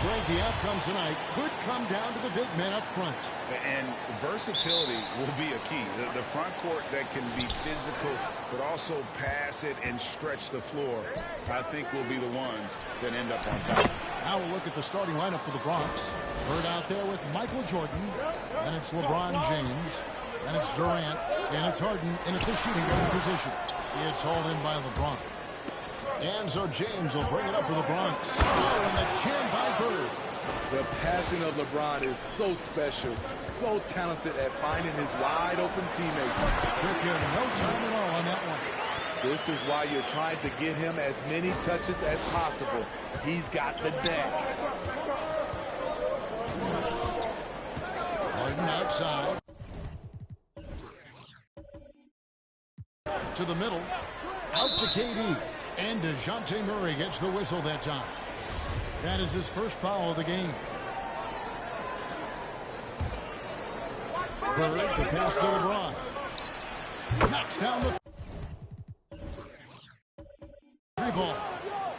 afraid the outcome tonight could come down to the big men up front. And versatility will be a key. The front court that can be physical, but also pass it and stretch the floor, I think will be the ones that end up on top. Now we'll look at the starting lineup for the Bronx. Bird out there with Michael Jordan. And it's LeBron James. And it's Durant. And it's Harden in at the shooting guard position. It's hauled in by LeBron. And so James will bring it up for the Bronx. Oh, and the jam by Bird. The passing of LeBron is so special, so talented at finding his wide-open teammates. Trick here, no time at all on that one. This is why you're trying to get him as many touches as possible. He's got the deck. Harden outside. To the middle. Out to KD. And DeJounte Murray gets the whistle that time. That is his first foul of the game. Bird, the pass to LeBron. Knocks down the three ball.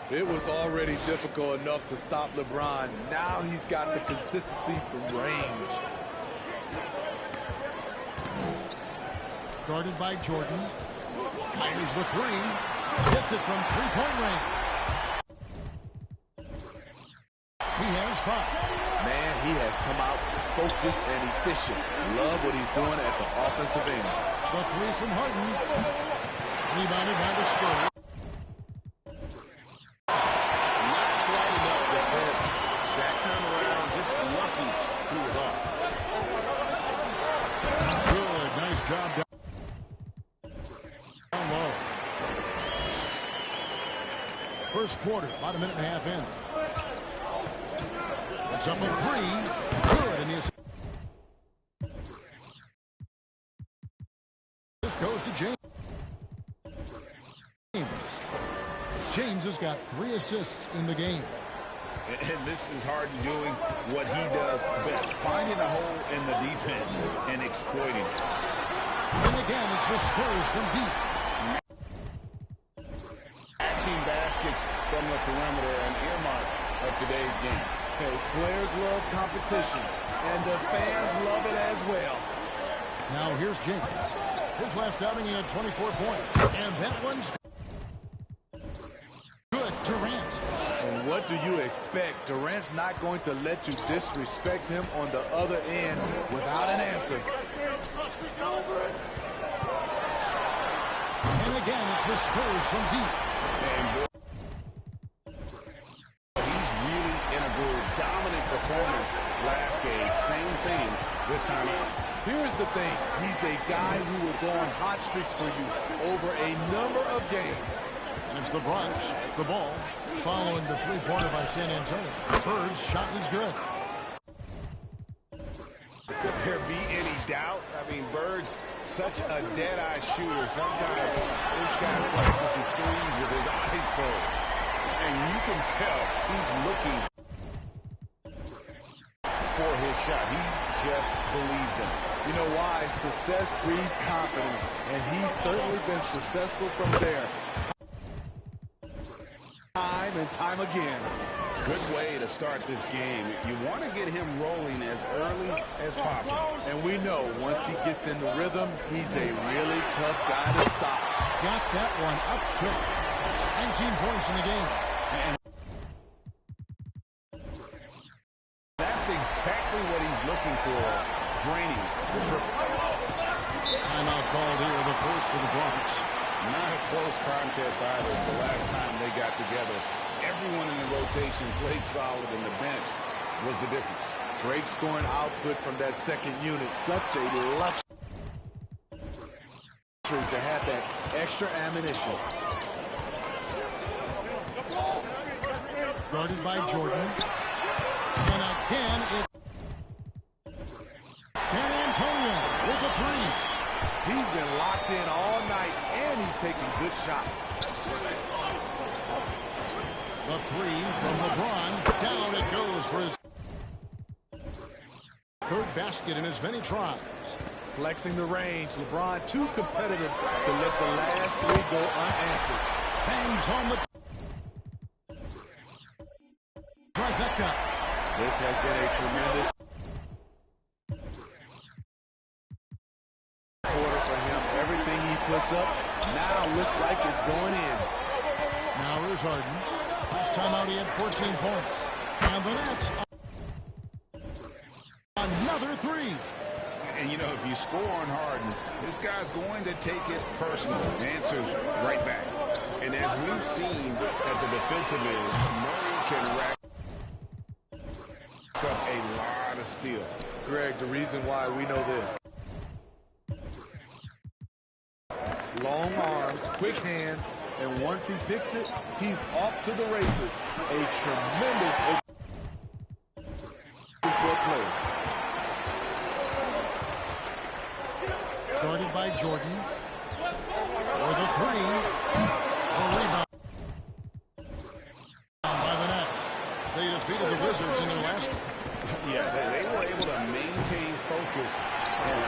It was already difficult enough to stop LeBron. Now he's got the consistency from range. Guarded by Jordan. Fires the three. Hits it from three-point range. He has 5. Man, he has come out focused and efficient. Love what he's doing at the offensive end. The three from Harden. Rebounded by the Spurs. Not quite enough defense. That time around, just lucky he was off. Good, nice job down low. First quarter, about a minute and a half in. It's up with 3. Good in the assist. This goes to James. James has got 3 assists in the game. And this is Harden doing what he does best, finding a hole in the defense and exploiting it. And again, it's the Spurs from deep. Matching baskets from the perimeter, an earmark of today's game. Hey, players love competition, and the fans love it as well. Now here's James. His last outing, he had 24 points. And that one's good. Durant. And what do you expect? Durant's not going to let you disrespect him on the other end without an answer. And again, it's the Spurs from deep. And he's really in a groove. Dominant performance last game. Same thing this time out. Here's the thing. He's a guy who will go on hot streaks for you over a number of games. And it's the Bronx, the ball, following the three-pointer by San Antonio. Bird's shot is good. Could there be any doubt? I mean, Bird's such a dead-eye shooter. Sometimes this guy practices threes with his eyes closed. And you can tell he's looking for his shot. He just believes in it. You know why? Success breeds confidence, and he's certainly been successful from there. Time and time again. Good way to start this game. You want to get him rolling as early as possible. And we know once he gets in the rhythm, he's a really tough guy to stop. Got that one up quick. 19 points in the game. And that's exactly what he's looking for. Draining the triple. Timeout called here, the first for the Bronx. Not a close contest either the last time they got together. Everyone in the rotation played solid, and the bench was the difference. Great scoring output from that second unit. Such a luxury to have that extra ammunition. Guarded by Jordan. And again, it's San Antonio with a 3. He's been locked in all night, and he's taking good shots. The 3 from LeBron. Down it goes for his third basket in as many tries. Flexing the range. LeBron too competitive to let the last 3 go unanswered. Bangs on the trifecta. This has been a tremendous quarter for him. Everything he puts up now looks like it's going in. Now here's Harden. Last time out he had 14 points. And the Nets. Another three. And, you know, if you score on Harden, this guy's going to take it personal. The answer's right back. And as we've seen at the defensive end, Murray can rack up a lot of steals. Greg, the reason why we know this. Long arms, quick hands, and once he picks it, he's off to the races. A tremendous play. Guarded by Jordan. For the three. A rebound by the Nets. They defeated the Wizards in their last one. Yeah, they were able to maintain focus in a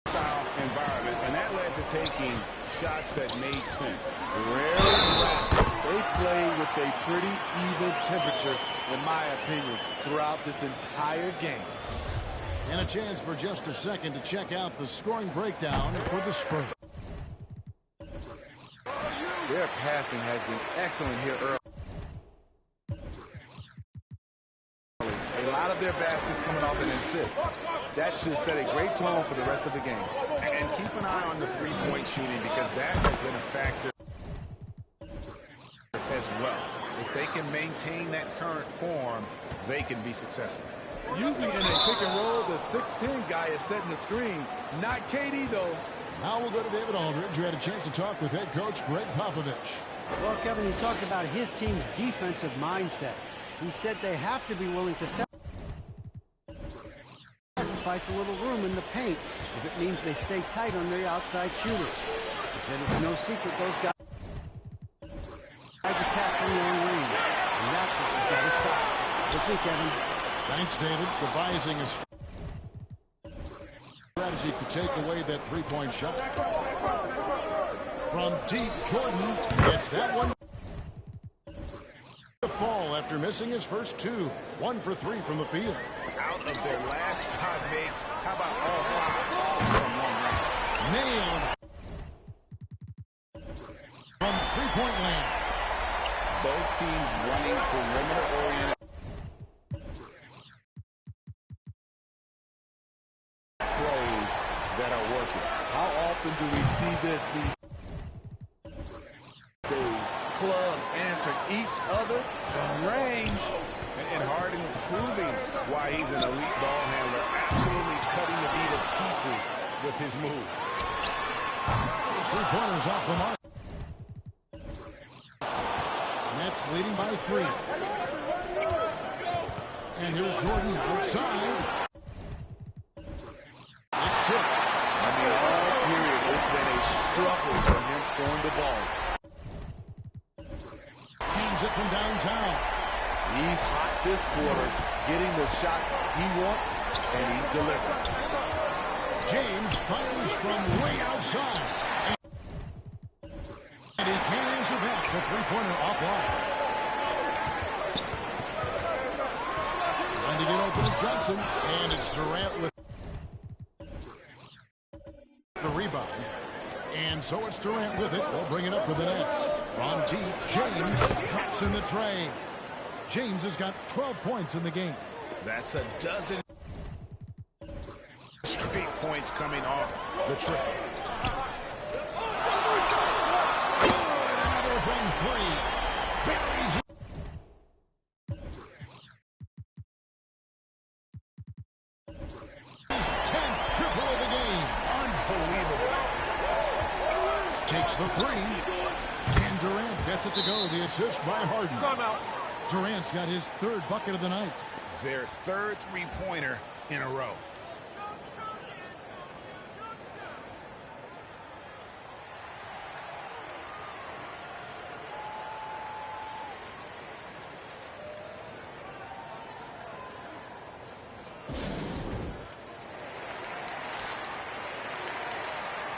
hostile environment, and that led to taking shots that made sense. Rarely classic. They play with a pretty even temperature, in my opinion, throughout this entire game. And a chance for just a second to check out the scoring breakdown for the Spurs. Their passing has been excellent here early. A lot of their baskets coming off an assist. That should set a great tone for the rest of the game. And keep an eye on the three-point shooting, because that has been a factor as well. If they can maintain that current form, they can be successful. Usually in a pick and roll, the 6'10 guy is setting the screen. Not KD, though. Now we'll go to David Aldridge, who had a chance to talk with head coach Greg Popovich. Well, Kevin, he talked about his team's defensive mindset. He said they have to be willing to sacrifice a little room in the paint if it means they stay tight on their outside shooters. He said it's no secret those guys attack from their own range, and that's what we've got to stop. Listen, Kevin. Thanks, David. Devising a strategy to take away that three-point shot. From deep, Jordan gets that one. The fall after missing his first two. 1 for 3 from the field. Out of their last 5 mates, how about all 5 from one round? Nailed from three-point land. Both teams running perimeter-oriented plays that are working. How often do we see this these days? Clubs answering each other from range. And Harden proving why he's an elite ball handler, absolutely cutting the beat to pieces with his move. His three-pointers off the mark. Nets leading by 3. And here's Jordan outside. It's tipped. I mean, all period, it's been a struggle for him scoring the ball. Hands it from downtown. He's hot this quarter, getting the shots he wants, and he's delivering. James fires from way outside. And he can't answer back. The three-pointer offline. Trying to get open is Johnson. And it's Durant with the rebound. And so it's Durant with it. They'll bring it up for the Nets. From deep, James drops in the tray. James has got 12 points in the game. That's a dozen straight points coming off the trip. Another from 3. Buries it. His 10th triple of the game. Unbelievable. Takes the 3. And Durant gets it to go. The assist by Harden. Timeout. Durant's got his 3rd bucket of the night. Their 3rd three-pointer in a row.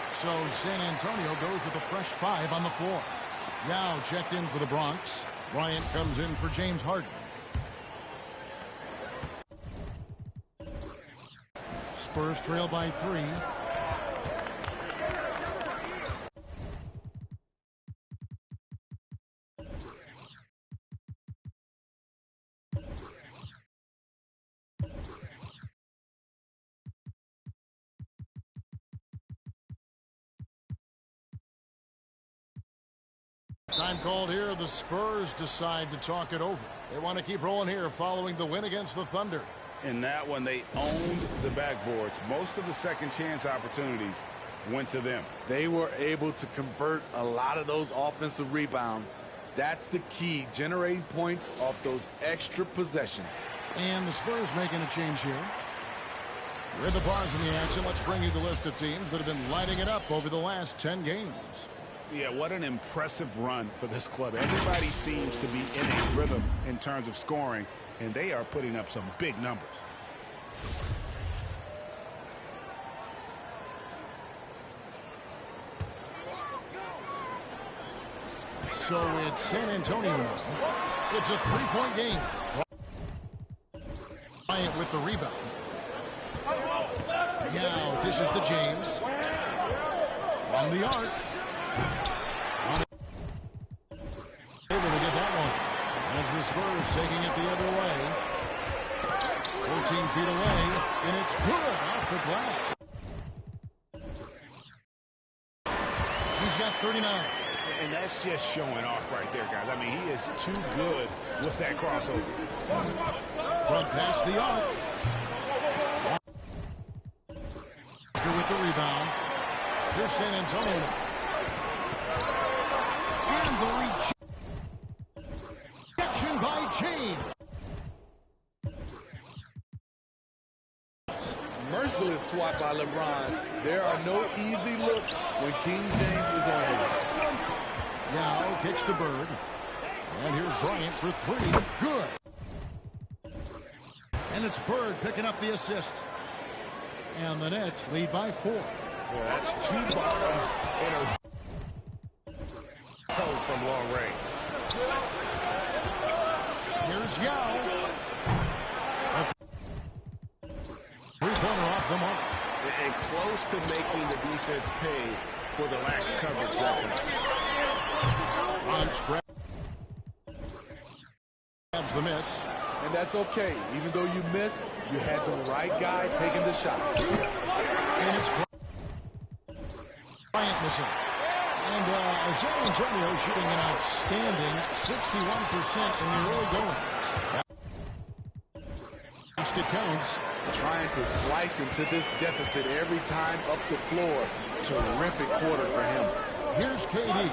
So San Antonio goes with a fresh 5 on the floor. Yao checked in for the Bronx. Bryant comes in for James Harden. Spurs trail by 3. Time called here. The Spurs decide to talk it over. They want to keep rolling here following the win against the Thunder. In that one, they owned the backboards. Most of the second chance opportunities went to them. They were able to convert a lot of those offensive rebounds. That's the key, generating points off those extra possessions. And the Spurs making a change here. With the bars in the action, let's bring you the list of teams that have been lighting it up over the last 10 games. Yeah, what an impressive run for this club. Everybody seems to be in a rhythm in terms of scoring, and they are putting up some big numbers. So it's San Antonio now. It's a 3-point game. Bryant with the rebound. Now dishes to James. From the arc. Able to get that one. As the Spurs taking it the other way. 14 feet away. And it's good off the glass. He's got 39. And that's just showing off right there, guys. I mean, he is too good with that crossover. Front pass the arc. With the rebound. Here's San Antonio. And the rejection by James. Merciless swat by LeBron. There are no easy looks when King James is on him. Now kicks to Bird. And here's Bryant for 3. Good. And it's Bird picking up the assist. And the Nets lead by 4. Yeah, that's 2 bombs in a row from long range. Here's Yao. A 3-pointer off the mark. And close to making the defense pay for the lax coverage that time. Bronx grabs the miss. And that's okay. Even though you miss, you had the right guy taking the shot. And it's Bryant missing. And San Antonio shooting an outstanding 61% in the early goings. Basket counts. Trying to slice into this deficit every time up the floor. Terrific quarter for him. Here's KD.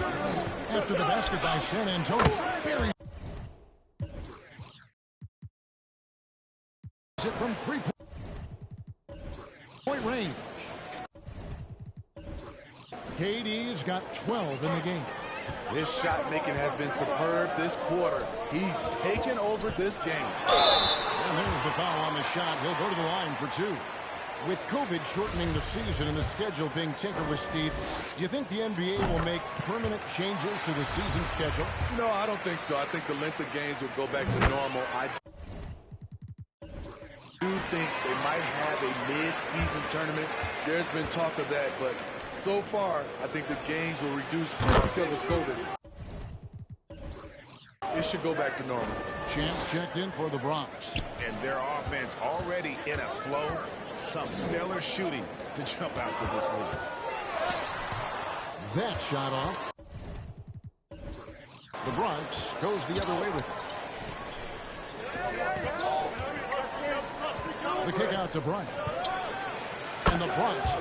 After the basket by San Antonio. Buries it from 3-point range. KD's got 12 in the game. His shot making has been superb this quarter. He's taken over this game. And there's the foul on the shot. He'll go to the line for 2. With COVID shortening the season and the schedule being tinkered with, Steve, do you think the NBA will make permanent changes to the season schedule? No, I don't think so. I think the length of games will go back to normal. I do think they might have a mid-season tournament. There's been talk of that, but so far, I think the games will reduce because of COVID. It should go back to normal. Chance checked in for the Bronx. And their offense already in a flow. Some stellar shooting to jump out to this lead. That shot off. The Bronx goes the other way with it. The kick out to Bryant. And the Bronx.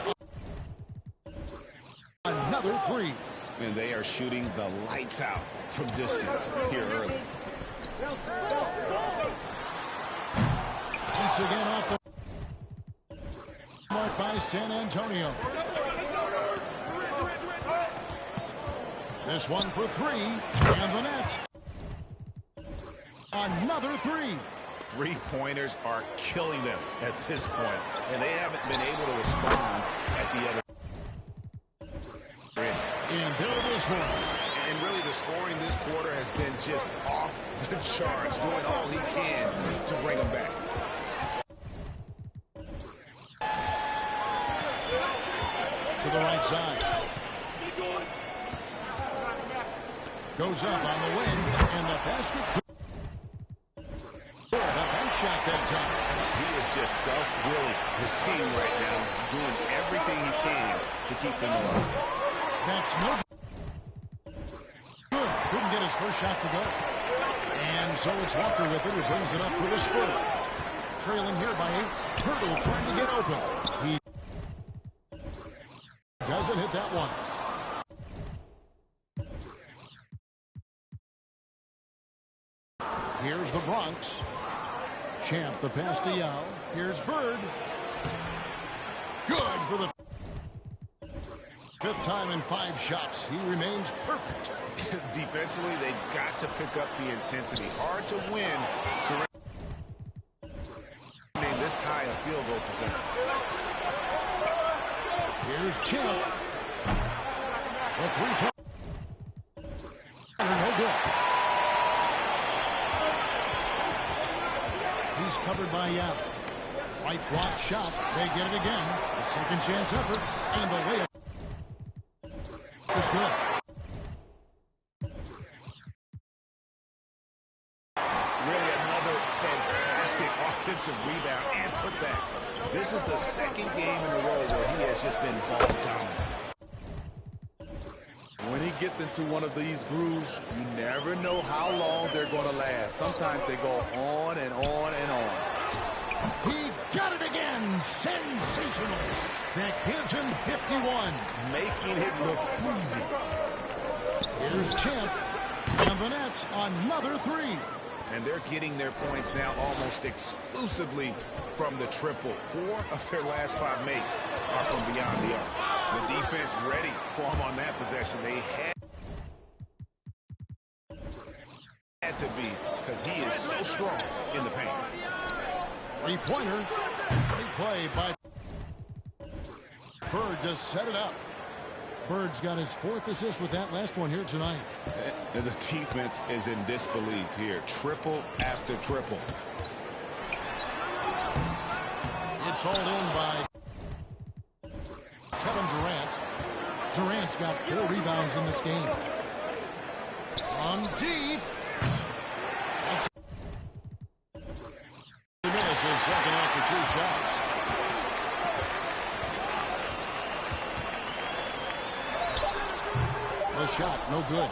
Another 3. And they are shooting the lights out from distance here early. Once again off the mark by San Antonio. This one for 3. And the Nets. Another 3. 3-pointers are killing them at this point, and they haven't been able to respond at the other end. And there it is for us. And really, the scoring this quarter has been just off the charge, doing all he can to bring him back. To the right side. Goes up on the wing, and the basket. A bank shot that time. He is just self-willing, his team right now, doing everything he can to keep them alive. That's no good. Couldn't get his first shot to go. And so it's Walker with it, who brings it up for the Spurs. Trailing here by 8. Hurdle trying to get open. He doesn't hit that one. Here's the Bronx. Champ, the pass to Yao. Here's Bird. Good for the 5th time in 5 shots. He remains perfect. Defensively, they've got to pick up the intensity. Hard to win surrounding this high a field goal percentage. Here's Champ. The 3-point. No good. He's covered by Yao. Right block shot. They get it again. The second chance effort. And the layup is good. Really another fantastic offensive rebound and putback. This is the second game in a row where he has just been ball dominant. When he gets into one of these grooves, you never know how long they're going to last. Sometimes they go on and on and on. He got it again. Sensational. That gives him 51. Making it look easy. Here's Champ. And the Nets another 3. And they're getting their points now almost exclusively from the triple. 4 of their last 5 makes are from beyond the arc. The defense ready for him on that possession. They had to be, because he is so strong in the paint. 3-pointer. Great play by Bird to set it up. Bird's got his 4th assist with that last one here tonight. And the defense is in disbelief here. Triple after triple. It's hauled in by Kevin Durant. Durant's got 4 rebounds in this game. From deep. That's he misses second after 2 shots. The shot, no good.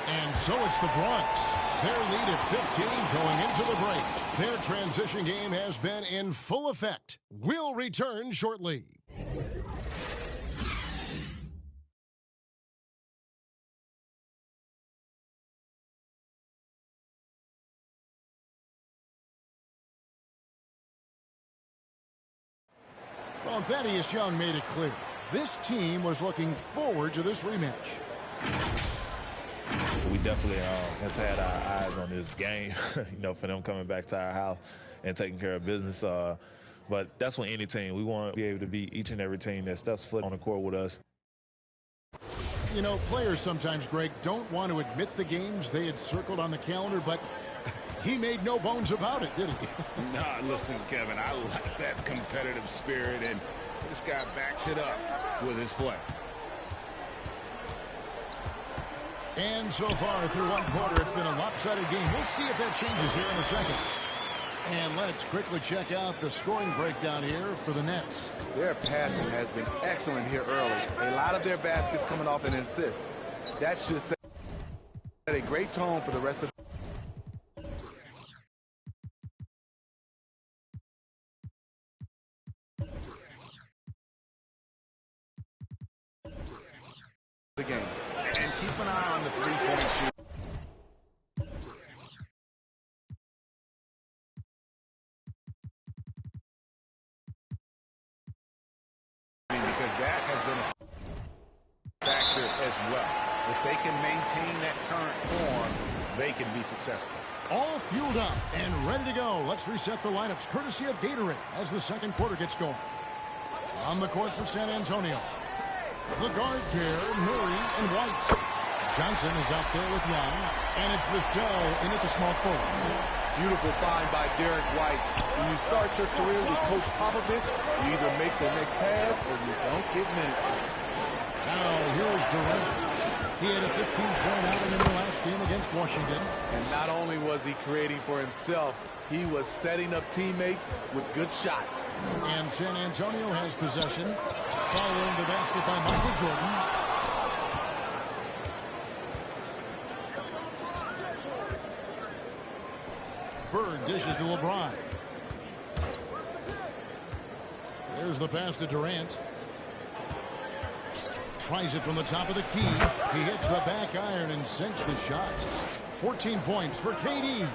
And so it's the Bronx. Their lead at 15 going into the break. Their transition game has been in full effect. We'll return shortly. Well, Thaddeus Young made it clear. This team was looking forward to this rematch. We definitely has had our eyes on this game, for them coming back to our house and taking care of business. But that's when any team, we want to be able to beat each and every team that steps foot on the court with us. Players sometimes, Greg, don't want to admit the games they had circled on the calendar, but he made no bones about it, did he? Nah, listen, Kevin, I like that competitive spirit, and this guy backs it up with his play. And so far through 1 quarter, it's been a lopsided game. We'll see if that changes here in a second. And let's quickly check out the scoring breakdown here for the Nets. Their passing has been excellent here early. A lot of their baskets coming off an assist. That should set a great tone for the rest of the game. And keep an eye on the three-point shoot. Because that has been a factor as well. If they can maintain that current form, they can be successful. All fueled up and ready to go. Let's reset the lineups courtesy of Gatorade as the second quarter gets going. On the court for San Antonio. The guard pair, Murray and White. Johnson is out there with Young, and it's Vassell in at the small forward. Beautiful find by Derek White. When you start your career with Coach Popovich, you either make the next pass or you don't get minutes. Now, here's Durant. He had a 15-point outing in the last game against Washington. And not only was he creating for himself, he was setting up teammates with good shots. And San Antonio has possession. Following the basket by Michael Jordan. Bird dishes to LeBron. There's the pass to Durant. Tries it from the top of the key. He hits the back iron and sinks the shot. 14 points for KD.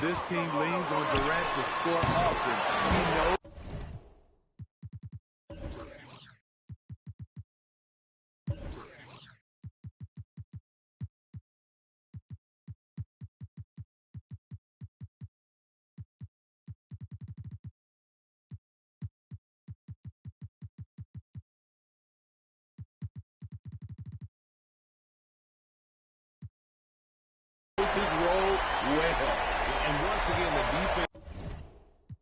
This team leans on Durant to score often. He knows. His role well. And once again, the defense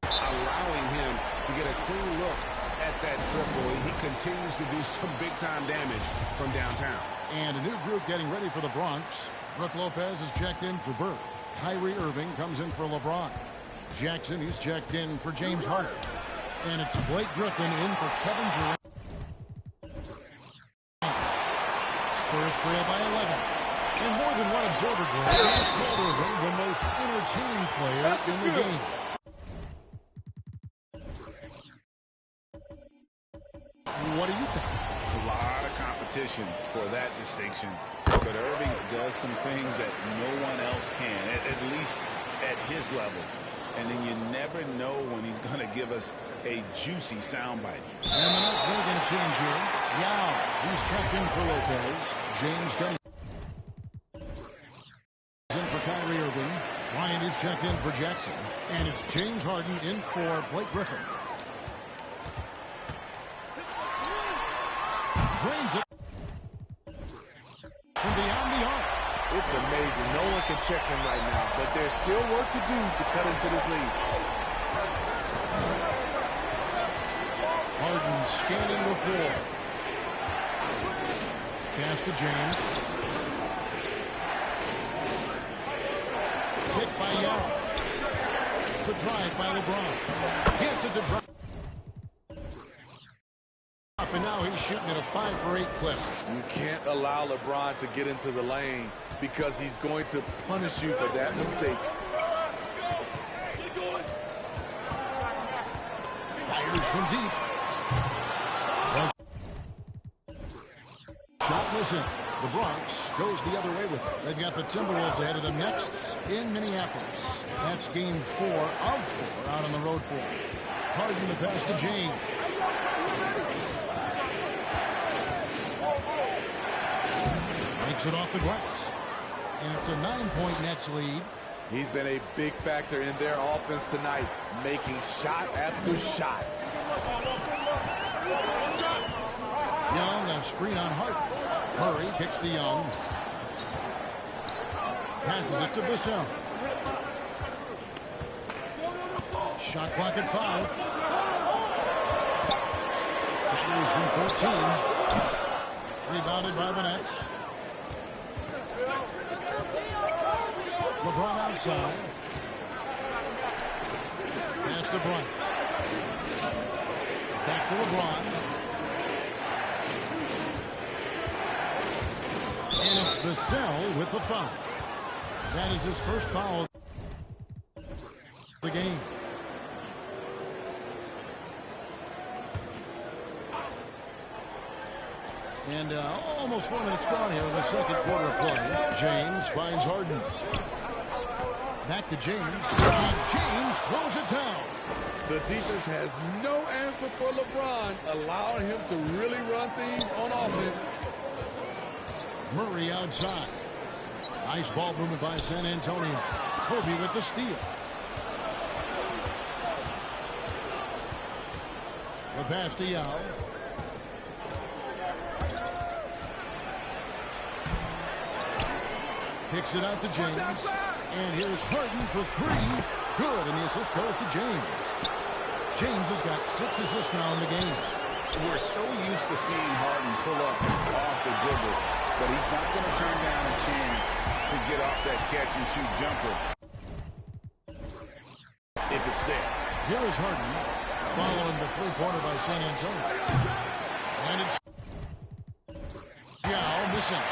allowing him to get a clean look at that triple. He continues to do some big-time damage from downtown. And a new group getting ready for the Bronx. Brook Lopez is checked in for Bird. Kyrie Irving comes in for LeBron. Jackson is checked in for James Harden. And it's Blake Griffin in for Kevin Durant. Spurs trail by 11. And more than one observer has called Irving the most entertaining player in the game. What do you think? A lot of competition for that distinction. But Irving does some things that no one else can, at least at his level. And then you never know when he's going to give us a juicy soundbite. And the Nets making a change here. Yao, he's checked in for Lopez. James comes in for Kyrie Irving. Bryant is checked in for Jackson. And it's James Harden in for Blake Griffin. Drains it from beyond the arc. It's amazing. No one can check him right now, but there's still work to do to cut into this lead. Harden scanning the floor. Pass to James. Hit by Young. The drive by LeBron. Gets it to drive. And now he's shooting at a 5-for-8 clip. You can't allow LeBron to get into the lane because he's going to punish you for that mistake. Fires from deep. Shot missing. The Bronx goes the other way with it. They've got the Timberwolves ahead of them next in Minneapolis. That's game 4 of 4 out on the road for them. Harden the pass to James. Makes it off the glass. And it's a 9-point Nets lead. He's been a big factor in their offense tonight, making shot after shot. Young, a screen on Harden. Murray kicks to Young. Passes it to Vassell. Shot clock at 5. Fires from 14. Rebounded by the Nets. LeBron outside. Pass to Bryant. Back to LeBron. And it's Vassell with the foul. That is his first foul of the game. And almost 4 minutes gone here in the second quarter of play. James finds Harden. Back to James. And James throws it down. The defense has no answer for LeBron, allowing him to really run things on offense. Murray outside. Nice ball movement by San Antonio. Kobe with the steal. The pass to Yao. Kicks it out to James. And here's Harden for three. Good, and the assist goes to James. James has got 6 assists now in the game. We're so used to seeing Harden pull up off the dribble, but he's not going to turn down a chance to get off that catch-and-shoot jumper if it's there. Here is Harden following the three-pointer by San Antonio. And it's Yao missing.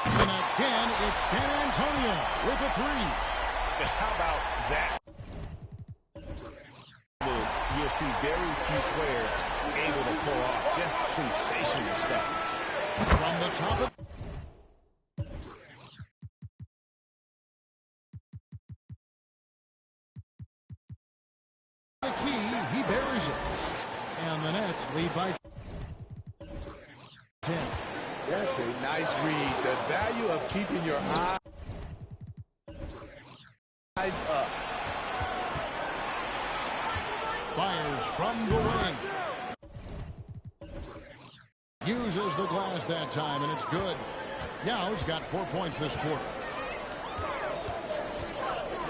And again, it's San Antonio with a three. How about that? You'll see very few players able to pull off just sensational stuff. From the top of the key, he buries it. And the Nets lead by 10. That's a nice read. The value of keeping your eyes up. Fires from the wing. Uses the glass that time, and it's good. Yao's got 4 points this quarter.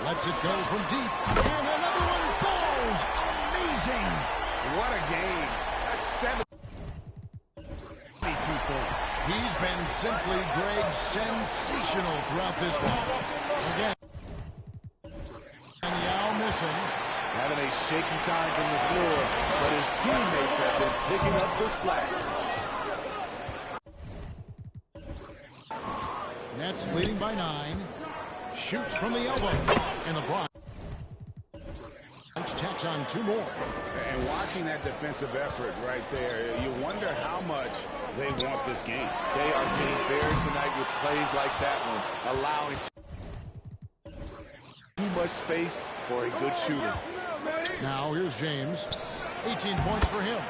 Lets it go from deep. And another one falls. Amazing. What a game. That's 72 points. He's been simply, Greg, sensational throughout this one. Again. And Yao missing. Having a shaky time from the floor, but his teammates have been picking up the slack. Nets leading by 9. Shoots from the elbow. And the Bronx tacks on 2 more. And watching that defensive effort right there, you wonder how much they want this game. They are getting buried tonight with plays like that one, allowing too much space for a good shooter. Now here's James. 18 points for him.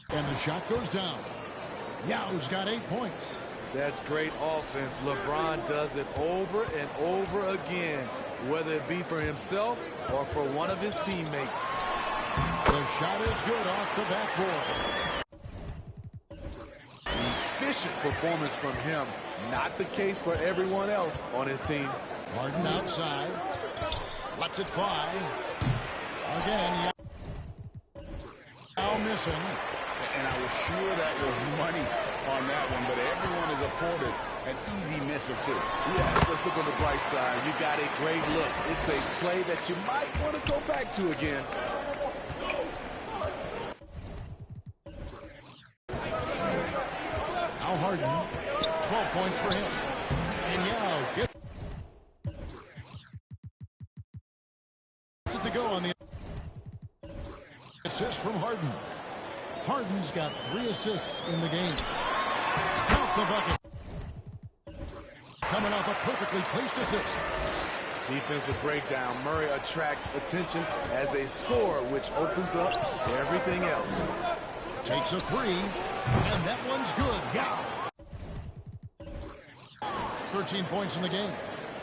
And the shot goes down. Yao's got 8 points. That's great offense. LeBron does it over and over again, whether it be for himself or for one of his teammates. The shot is good off the backboard. Efficient performance from him. Not the case for everyone else on his team. Harden outside. Lets it fly. Again, Yao missing. And I was sure that was money on that one, but everyone is afforded an easy miss or two. Yes, let's look on the bright side. You got a great look. It's a play that you might want to go back to again. Now Harden, 12 points for him. And Yao gets it to go on the assist from Harden. Harden's got 3 assists in the game. Count the bucket. Coming off a perfectly placed assist. Defensive breakdown. Murray attracts attention as a scorer, which opens up everything else. Takes a 3, and that one's good. Yeah. 13 points in the game.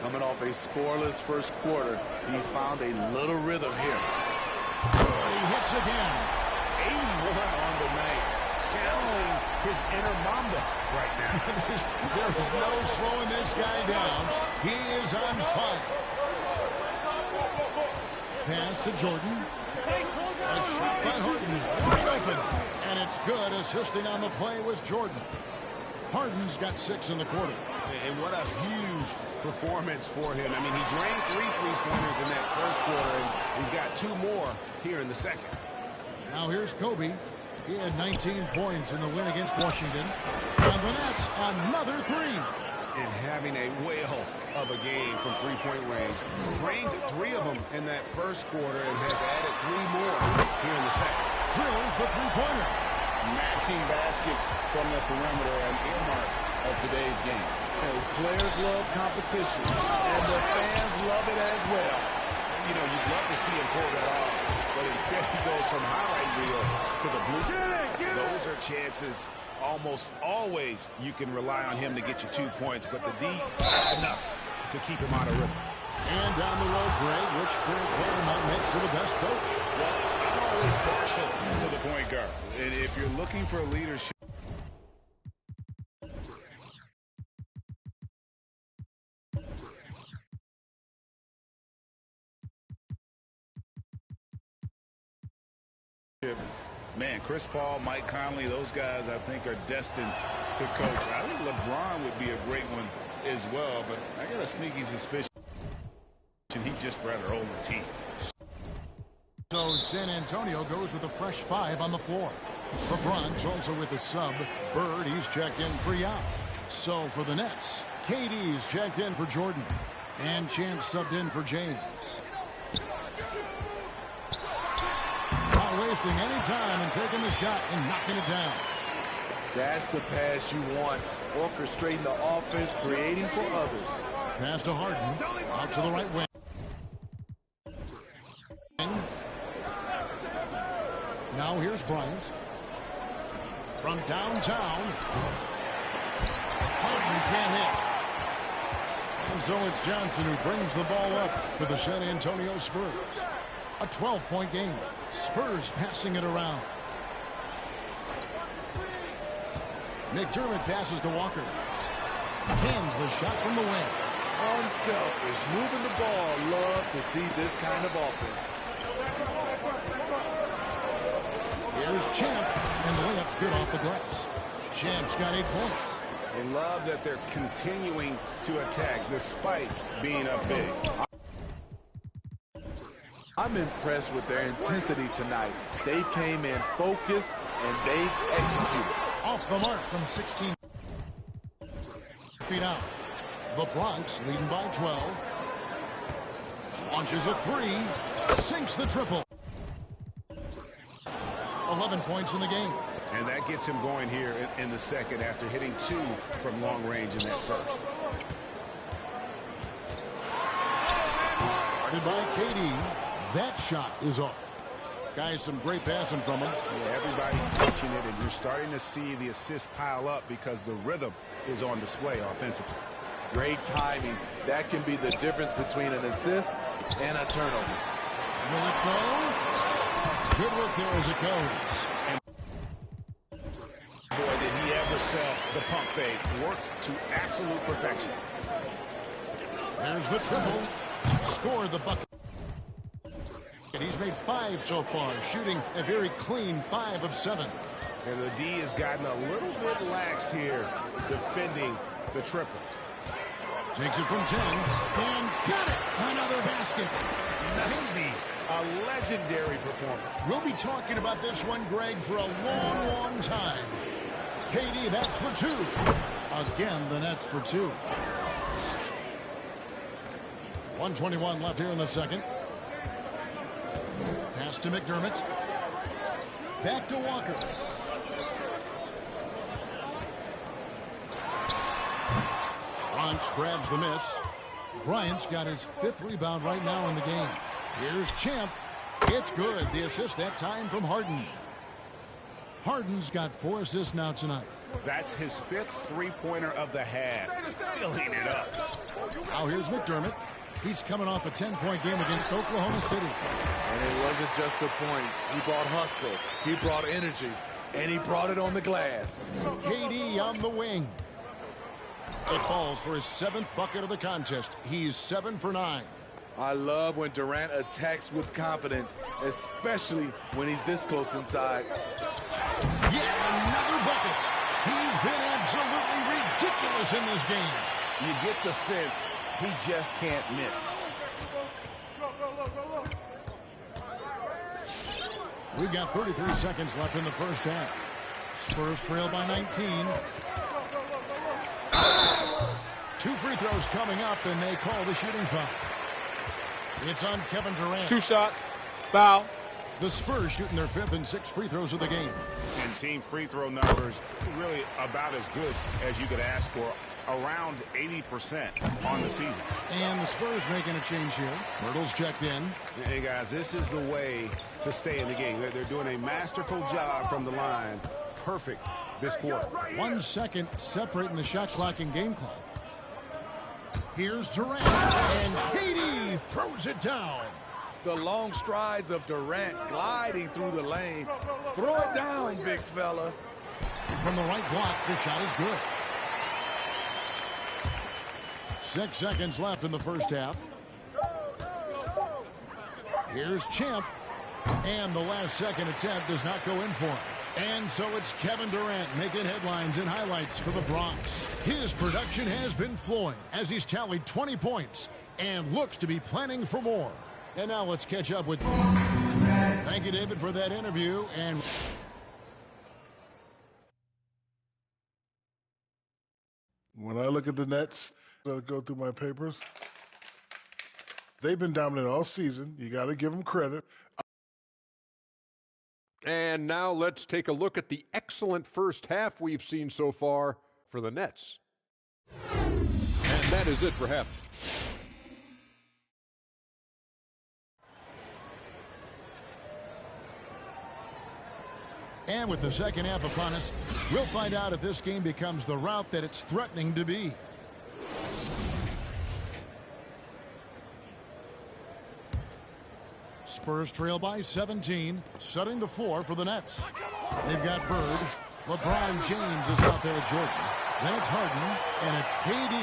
Coming off a scoreless first quarter, he's found a little rhythm here. Good, he hits again. 81 on the night, channeling his inner Mamba right now. There is no slowing this guy down. He is on fire. Pass to Jordan. A shot by Harden. Wide open. And it's good. Assisting on the play was Jordan. Harden's got 6 in the quarter. And what a huge performance for him. I mean, he drained 3 3-pointers in that first quarter, and he's got 2 more here in the second. Now here's Kobe. He had 19 points in the win against Washington. And the Nets, another 3. And having a whale of a game from 3-point range. Drained 3 of them in that first quarter and has added 3 more here in the second. Drills the 3-pointer. Matching baskets from the perimeter, an earmark of today's game. Hey, players love competition, and the fans love it as well. You know, you'd love to see him pull that off, but instead he goes from highlight reel to the blue. Those are chances almost always you can rely on him to get you 2 points, but the D, just enough to keep him out of rhythm. And down the road, Greg, which current player might make for the best coach? Well, I'm ball is partial to the point guard. And if you're looking for leadership, man, Chris Paul, Mike Conley, those guys I think are destined to coach. I think LeBron would be a great one as well, but I got a sneaky suspicion he'd just rather hold the team. So San Antonio goes with a fresh 5 on the floor. For Bronx, also with a sub, Bird, he's checked in for Yao. So for the Nets, KD's checked in for Jordan. And Champ subbed in for James. Not wasting any time and taking the shot and knocking it down. That's the pass you want. Orchestrating the offense, creating for others. Pass to Harden, out to the right wing. Now here's Bryant. From downtown. Harden can't hit. And so it's Johnson who brings the ball up for the San Antonio Spurs. A 12-point game. Spurs passing it around. McDermott passes to Walker. Hands the shot from the wing. Unselfish, moving the ball. Love to see this kind of offense. Here's Champ, and the layup's good off the glass. Champ's got 8 points. I love that they're continuing to attack despite being up big. I'm impressed with their intensity tonight. They came in focused, and they've executed. Off the mark from 16 feet out. The Bronx leading by 12. Launches a 3. Sinks the triple. 11 points in the game. And that gets him going here in the second after hitting 2 from long range in that first. Guarded by KD. That shot is off. Guys, some great passing from him. Yeah, everybody's touching it, and you're starting to see the assists pile up because the rhythm is on display offensively. Great timing. That can be the difference between an assist and a turnover. Will it go? Good work there as it goes. And boy, did he ever sell the pump fake. Worked to absolute perfection. There's the triple. Scored the bucket. And he's made 5 so far, shooting a very clean 5 of 7. And the D has gotten a little bit laxed here, defending the triple. Takes it from 10, and got it! Another basket. Maybe a legendary performance. We'll be talking about this one, Greg, for a long, long time. KD, that's for 2. Again, the Nets for 2. 1:21 left here in the second. Pass to McDermott. Back to Walker. Bronx grabs the miss. Bryant's got his 5th rebound right now in the game. Here's Champ. It's good. The assist that time from Harden. Harden's got 4 assists now tonight. That's his 5th three-pointer of the half. Filling it up. Now here's McDermott. He's coming off a 10-point game against Oklahoma City. And it wasn't just the points. He brought hustle. He brought energy. And he brought it on the glass. KD on the wing. It falls for his 7th bucket of the contest. He's 7 for 9. I love when Durant attacks with confidence, especially when he's this close inside. Yet another bucket. He's been absolutely ridiculous in this game. You get the sense he just can't miss. We've got 33 seconds left in the first half. Spurs trail by 19. 2 free throws coming up, and they call the shooting foul. It's on Kevin Durant. 2 shots. Foul. The Spurs shooting their 5th and 6th free throws of the game. And team free throw numbers really about as good as you could ask for. Around 80% on the season. And the Spurs making a change here. Myrtle's checked in. Hey, guys, this is the way to stay in the game. They're doing a masterful job from the line. Perfect this quarter. 1 second separating the shot clock and game clock. Here's Durant. And KD throws it down. The long strides of Durant gliding through the lane. Throw it down, big fella. From the right block, the shot is good. 6 seconds left in the first half. Here's Champ. And the last second attempt does not go in for him. And so it's Kevin Durant making headlines and highlights for the Bronx. His production has been flowing as he's tallied 20 points and looks to be planning for more. And now let's catch up with... Thank you, David, for that interview. And when I look at the Nets, I'll go through my papers. They've been dominant all season. You got to give them credit. And now let's take a look at the excellent first half we've seen so far for the Nets. And that is it for half. And with the second half upon us, we'll find out if this game becomes the route that it's threatening to be. Spurs trail by 17, setting the floor for the Nets. They've got Bird. LeBron James is out there with Jordan. Then it's Harden, and it's KD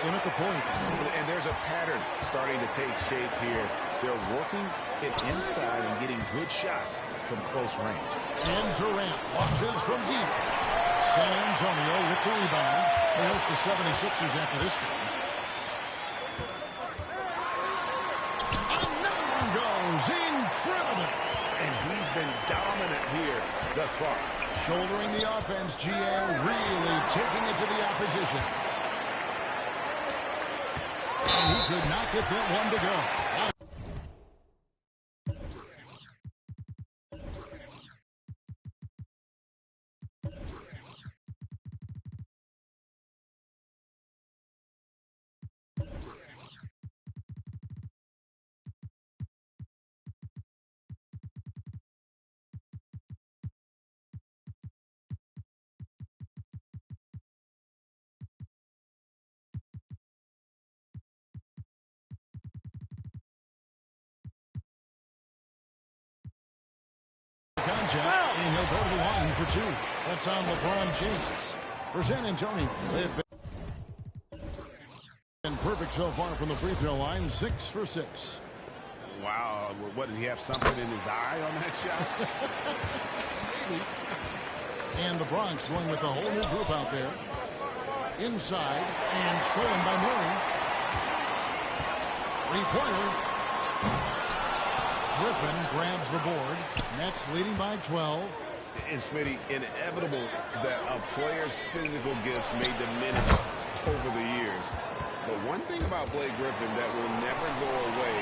in at the point. And there's a pattern starting to take shape here. They're working it inside and getting good shots from close range. And Durant launches from deep. San Antonio with the rebound. They host the 76ers after this game. Another one goes. Incredible. And he's been dominant here thus far. Shouldering the offense, GA really taking it to the opposition. And he could not get that one to go. Contact, and he'll go to the line for two. That's on LeBron James. For San Antonio, they've been perfect so far from the free throw line, 6 for 6. Wow, what, did he have something in his eye on that shot? Maybe. And the Bronx going with a whole new group out there. Inside, and stolen by Murray. Three-pointer. Griffin grabs the board. Nets leading by 12. And Smitty, inevitable that a player's physical gifts may diminish over the years. But one thing about Blake Griffin that will never go away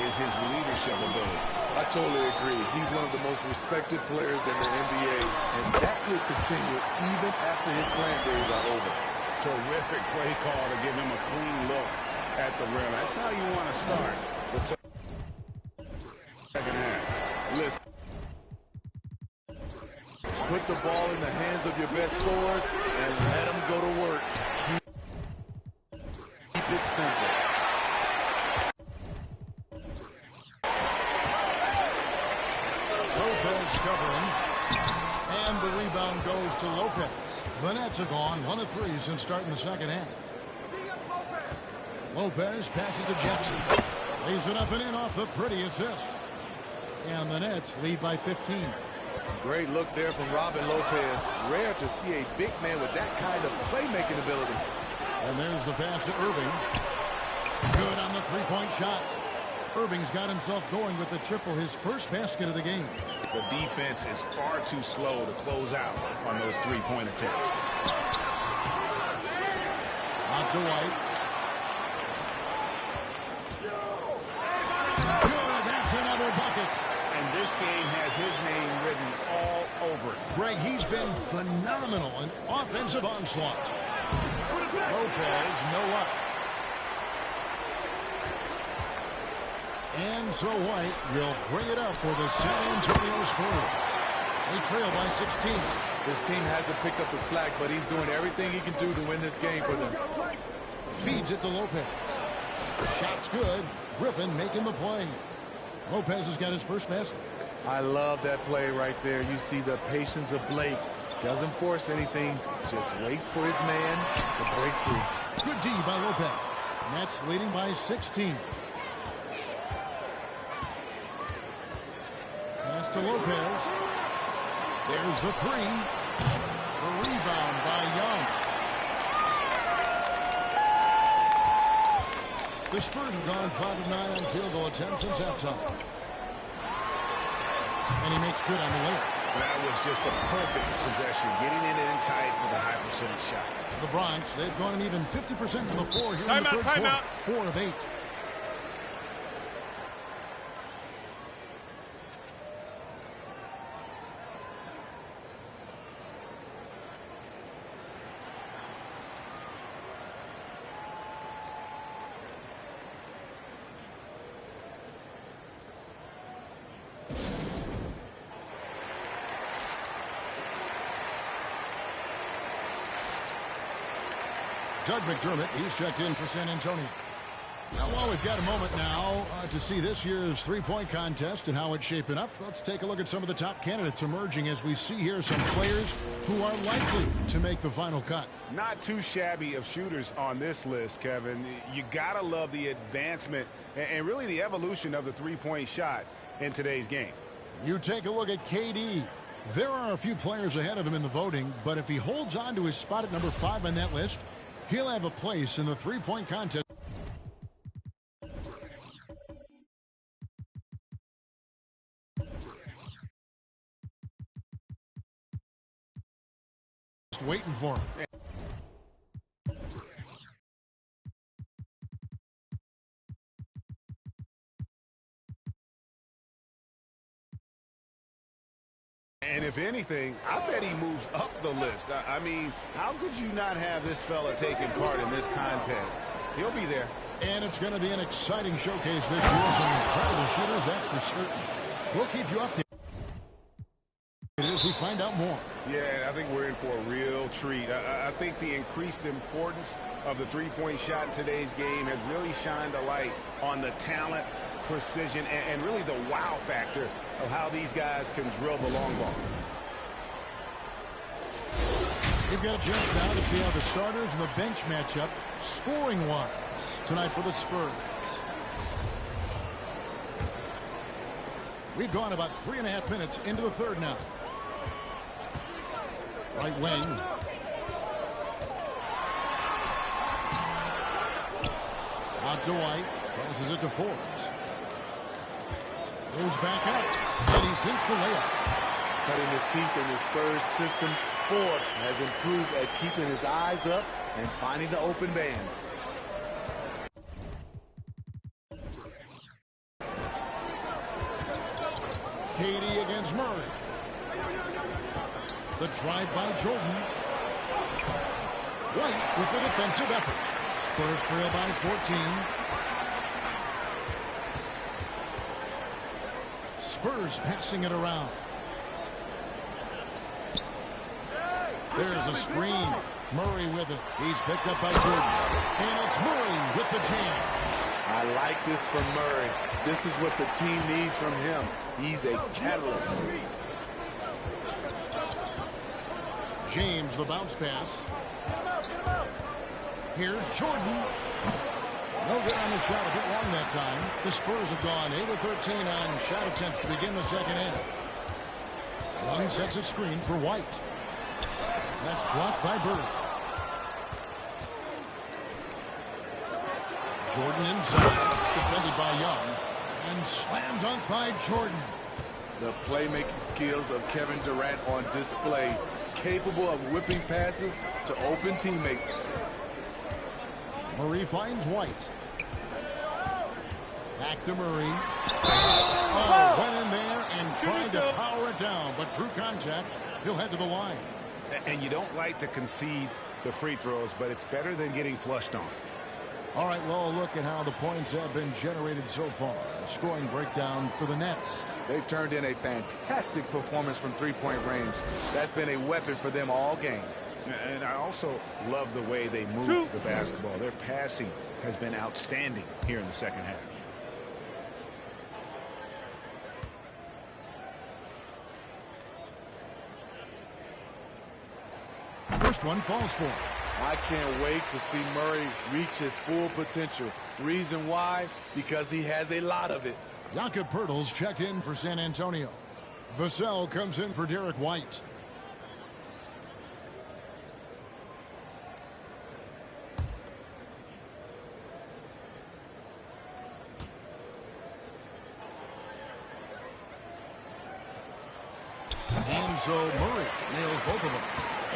is his leadership ability. I totally agree. He's one of the most respected players in the NBA, and that will continue even after his playing days are over. Terrific play call to give him a clean look at the rim. That's how you want to start the second half. Listen, put the ball in the hands of your best scorers and let them go to work. Keep it simple. Lopez covering. And the rebound goes to Lopez. The Nets are gone 1 of 3 since starting the second half. Lopez passes to Jackson. Lays it up and in off the pretty assist. And the Nets lead by 15. Great look there from Robin Lopez. Rare to see a big man with that kind of playmaking ability. And there's the pass to Irving. Good on the three-point shot. Irving's got himself going with the triple, his first basket of the game. The defense is far too slow to close out on those three-point attempts. Out to White. Good, that's another bucket. And this game has his name written all over it. Greg, he's been phenomenal in offensive onslaught. Lopez, no luck. And so White will bring it up for the San Antonio Spurs. They trail by 16. This team hasn't picked up the slack, but he's doing everything he can do to win this game for them. Feeds it to Lopez. Shot's good. Griffin making the play. Lopez has got his first basket. I love that play right there. You see the patience of Blake. Doesn't force anything, just waits for his man to break through. Good D by Lopez. Nets leading by 16. Pass to Lopez. There's the three. The rebound by Young. The Spurs have gone 5 of 9 on field goal attempts since halftime. And he makes good on the layup. That was just a perfect possession, getting in it in tight for the high percentage shot. The Bronx, they've gone an even 50% from the floor here in the third quarter. 4 of 8. Doug McDermott, he's checked in for San Antonio. Now, while we've got a moment now to see this year's three-point contest and how it's shaping up, let's take a look at some of the top candidates emerging as we see here some players who are likely to make the final cut. Not too shabby of shooters on this list, Kevin. You gotta love the advancement and really the evolution of the three-point shot in today's game. You take a look at KD. There are a few players ahead of him in the voting, but if he holds on to his spot at number 5 on that list, he'll have a place in the three-point contest. Waiting for him. And if anything, I bet he moves up the list. I mean, how could you not have this fella taking part in this contest? He'll be there. And it's going to be an exciting showcase this year. Some incredible shooters, that's for certain. We'll keep you updated as we find out more. Yeah, I think we're in for a real treat. I think the increased importance of the three-point shot in today's game has really shined a light on the talent, precision, and really the wow factor of how these guys can drill the long ball. We've got a chance now to see how the starters and the bench match up scoring-wise tonight for the Spurs. We've gone about 3.5 minutes into the third now. Right wing. Out to White. Passes it to Forbes. Goes back out. And he sinks the layup. Cutting his teeth in the Spurs system, Forbes has improved at keeping his eyes up and finding the open man. KD against Murray. The drive by Jordan. White with the defensive effort. Spurs trail by 14. Spurs passing it around. There's a screen. Murray with it. He's picked up by Jordan. And it's Murray with the jam. I like this from Murray. This is what the team needs from him. He's a catalyst. James, the bounce pass. Here's Jordan. No good on the shot, a bit long that time. The Spurs have gone 8 of 13 on shot attempts to begin the second half. Young sets a screen for White. That's blocked by Bird. Jordan inside, defended by Young. And slam dunk by Jordan. The playmaking skills of Kevin Durant on display. Capable of whipping passes to open teammates. Murray finds White. Back to Murray. Oh, went in there and tried to power it down, but drew contact. He'll head to the line. And you don't like to concede the free throws, but it's better than getting flushed on. All right, well, look at how the points have been generated so far. A scoring breakdown for the Nets. They've turned in a fantastic performance from three-point range. That's been a weapon for them all game. And I also love the way they move the basketball. Their passing has been outstanding here in the second half. one falls for. I can't wait to see Murray reach his full potential. Reason why? Because he has a lot of it. Jakob Poeltl's checked in for San Antonio. Vassell comes in for Derek White. And so Murray nails both of them.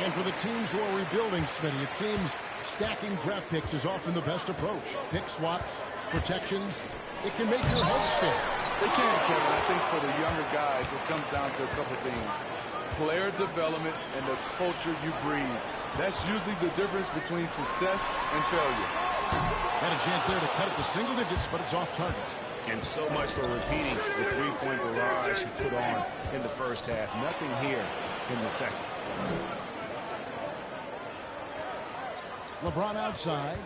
And for the teams who are rebuilding, Smitty, it seems stacking draft picks is often the best approach. Pick swaps, protections, it can make your head spin. It can, Kevin. I think for the younger guys, it comes down to a couple things. Player development and the culture you breed. That's usually the difference between success and failure. Had a chance there to cut it to single digits, but it's off target. And so much for repeating the three-point barrage he put on in the first half. Nothing here in the second. LeBron outside.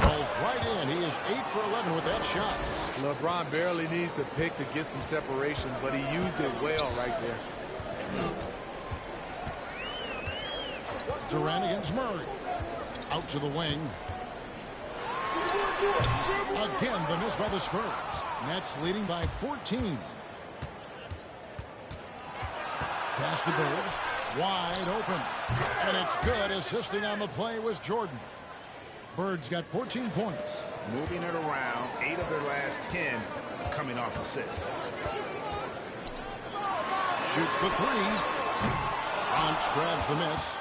Rolls right in. He is 8 for 11 with that shot. LeBron barely needs to pick to get some separation, but he used it well right there. Durant against Murray. Out to the wing. Again, the miss by the Spurs. Nets leading by 14. Pass to Bird. Wide open. And it's good. Assisting on the play was Jordan. Bird's got 14 points. Moving it around, 8 of their last 10 coming off assists. Shoots the three. Bronx grabs the miss.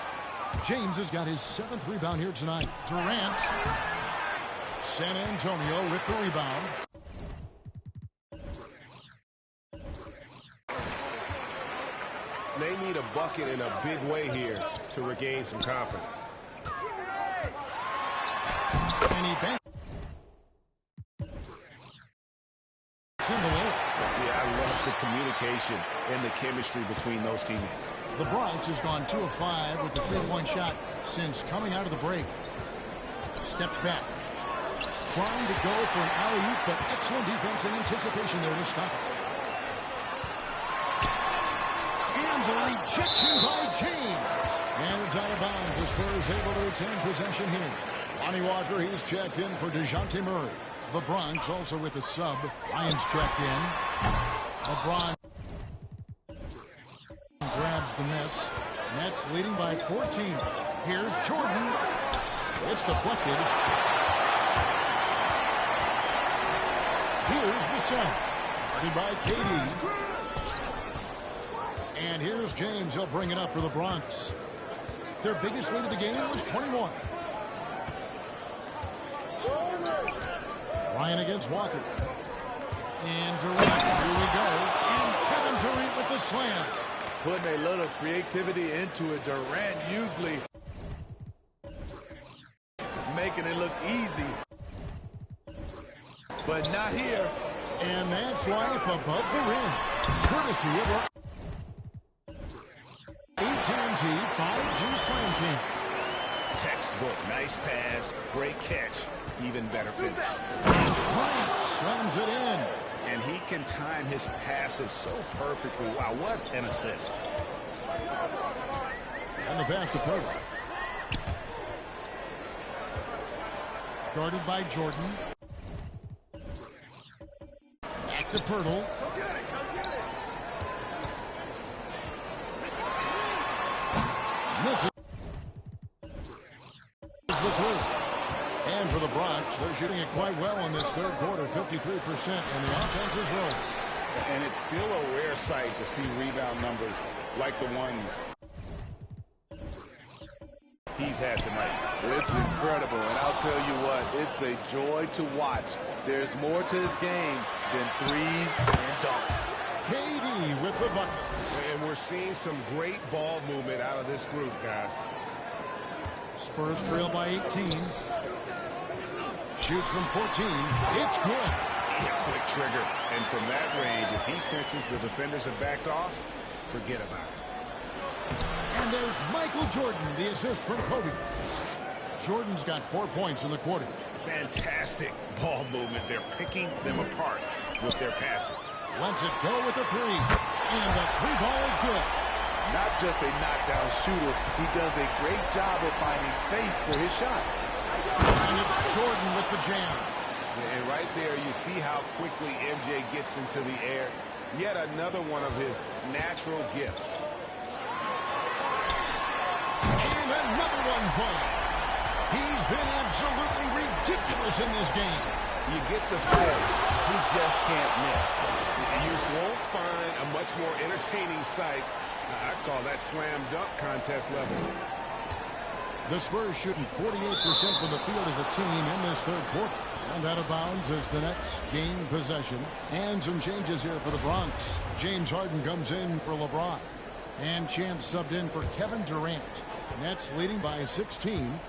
James has got his 7th rebound here tonight. Durant. San Antonio with the rebound. They need a bucket in a big way here to regain some confidence. And he banks in the lane. Yeah, I love the communication and the chemistry between those teammates. The Bronx has gone 2 of 5 with the 3-point shot since coming out of the break. Steps back. Trying to go for an alley-oop, but excellent defense and anticipation there to stop it. And the rejection by James. And it's out of bounds. The Spurs able to retain possession here. Lonnie Walker, he's checked in for DeJounte Murray. The Bronx also with a sub. Ryan's checked in. LeBron grabs the miss. Nets leading by 14. Here's Jordan. It's deflected. Here's the set. Guarded by KD. And here's James. He'll bring it up for the Bronx. Their biggest lead of the game was 21. Ryan against Walker. And Durant. Here we go. And Kevin Durant with the slam. Putting a little creativity into it. Durant usually making it look easy. But not here. And that's life above the rim. Courtesy of AT&T 5G Slam King. Textbook, nice pass, great catch, even better finish. Bryant slams it in. And he can time his passes so perfectly. Wow, what an assist. And the pass to Poeltl. Guarded by Jordan. Back to Poeltl. Misses the three. And for the Bronx, they're shooting it quite well in this third quarter, 53%, and the offense is rolling. And it's still a rare sight to see rebound numbers like the ones he's had tonight. It's incredible, and I'll tell you what, it's a joy to watch. There's more to this game than threes and dunks. KD with the bucket. And we're seeing some great ball movement out of this group, guys. Spurs trail by 18. Shoots from 14. It's good. Yeah, quick trigger. And from that range, if he senses the defenders have backed off, forget about it. And there's Michael Jordan, the assist from Kobe. Jordan's got 4 points in the quarter. Fantastic ball movement. They're picking them apart with their passing. Lets it go with the three. And the three ball is good. Not just a knockdown shooter, he does a great job of finding space for his shot. And it's Jordan with the jam. And right there, you see how quickly MJ gets into the air. Yet another one of his natural gifts. And another one falls. He's been absolutely ridiculous in this game. You get the sense he just can't miss. You won't find a much more entertaining sight. I call that slam dunk contest level. The Spurs shooting 48% from the field as a team in this third quarter. And out of bounds as the Nets gain possession. And some changes here for the Bronx. James Harden comes in for LeBron. And Champ subbed in for Kevin Durant. Nets leading by 16.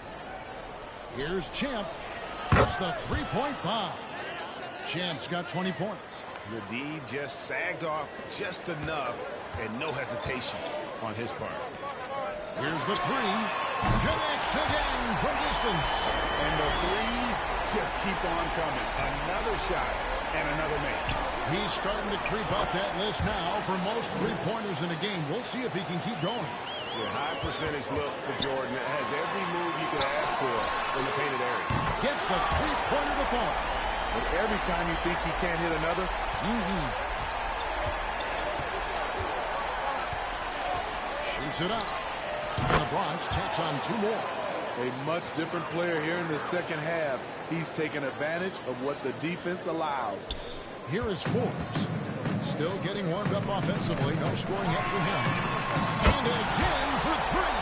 Here's Champ. It's the three-point bomb. Champ's got 20 points. The D just sagged off just enough and no hesitation on his part. Here's the three. Connects again from distance. And the threes just keep on coming. Another shot and another make. He's starting to creep up that list now for most three-pointers in a game. We'll see if he can keep going. High percentage look for Jordan. It has every move you could ask for in the painted area. Gets the three-pointer to fall. But every time you think he can't hit another, shoots it up. And the Bronx takes on two more. a much different player here in the second half. He's taking advantage of what the defense allows. Here is Forbes. Still getting warmed up offensively. No scoring hit from him. And again for three.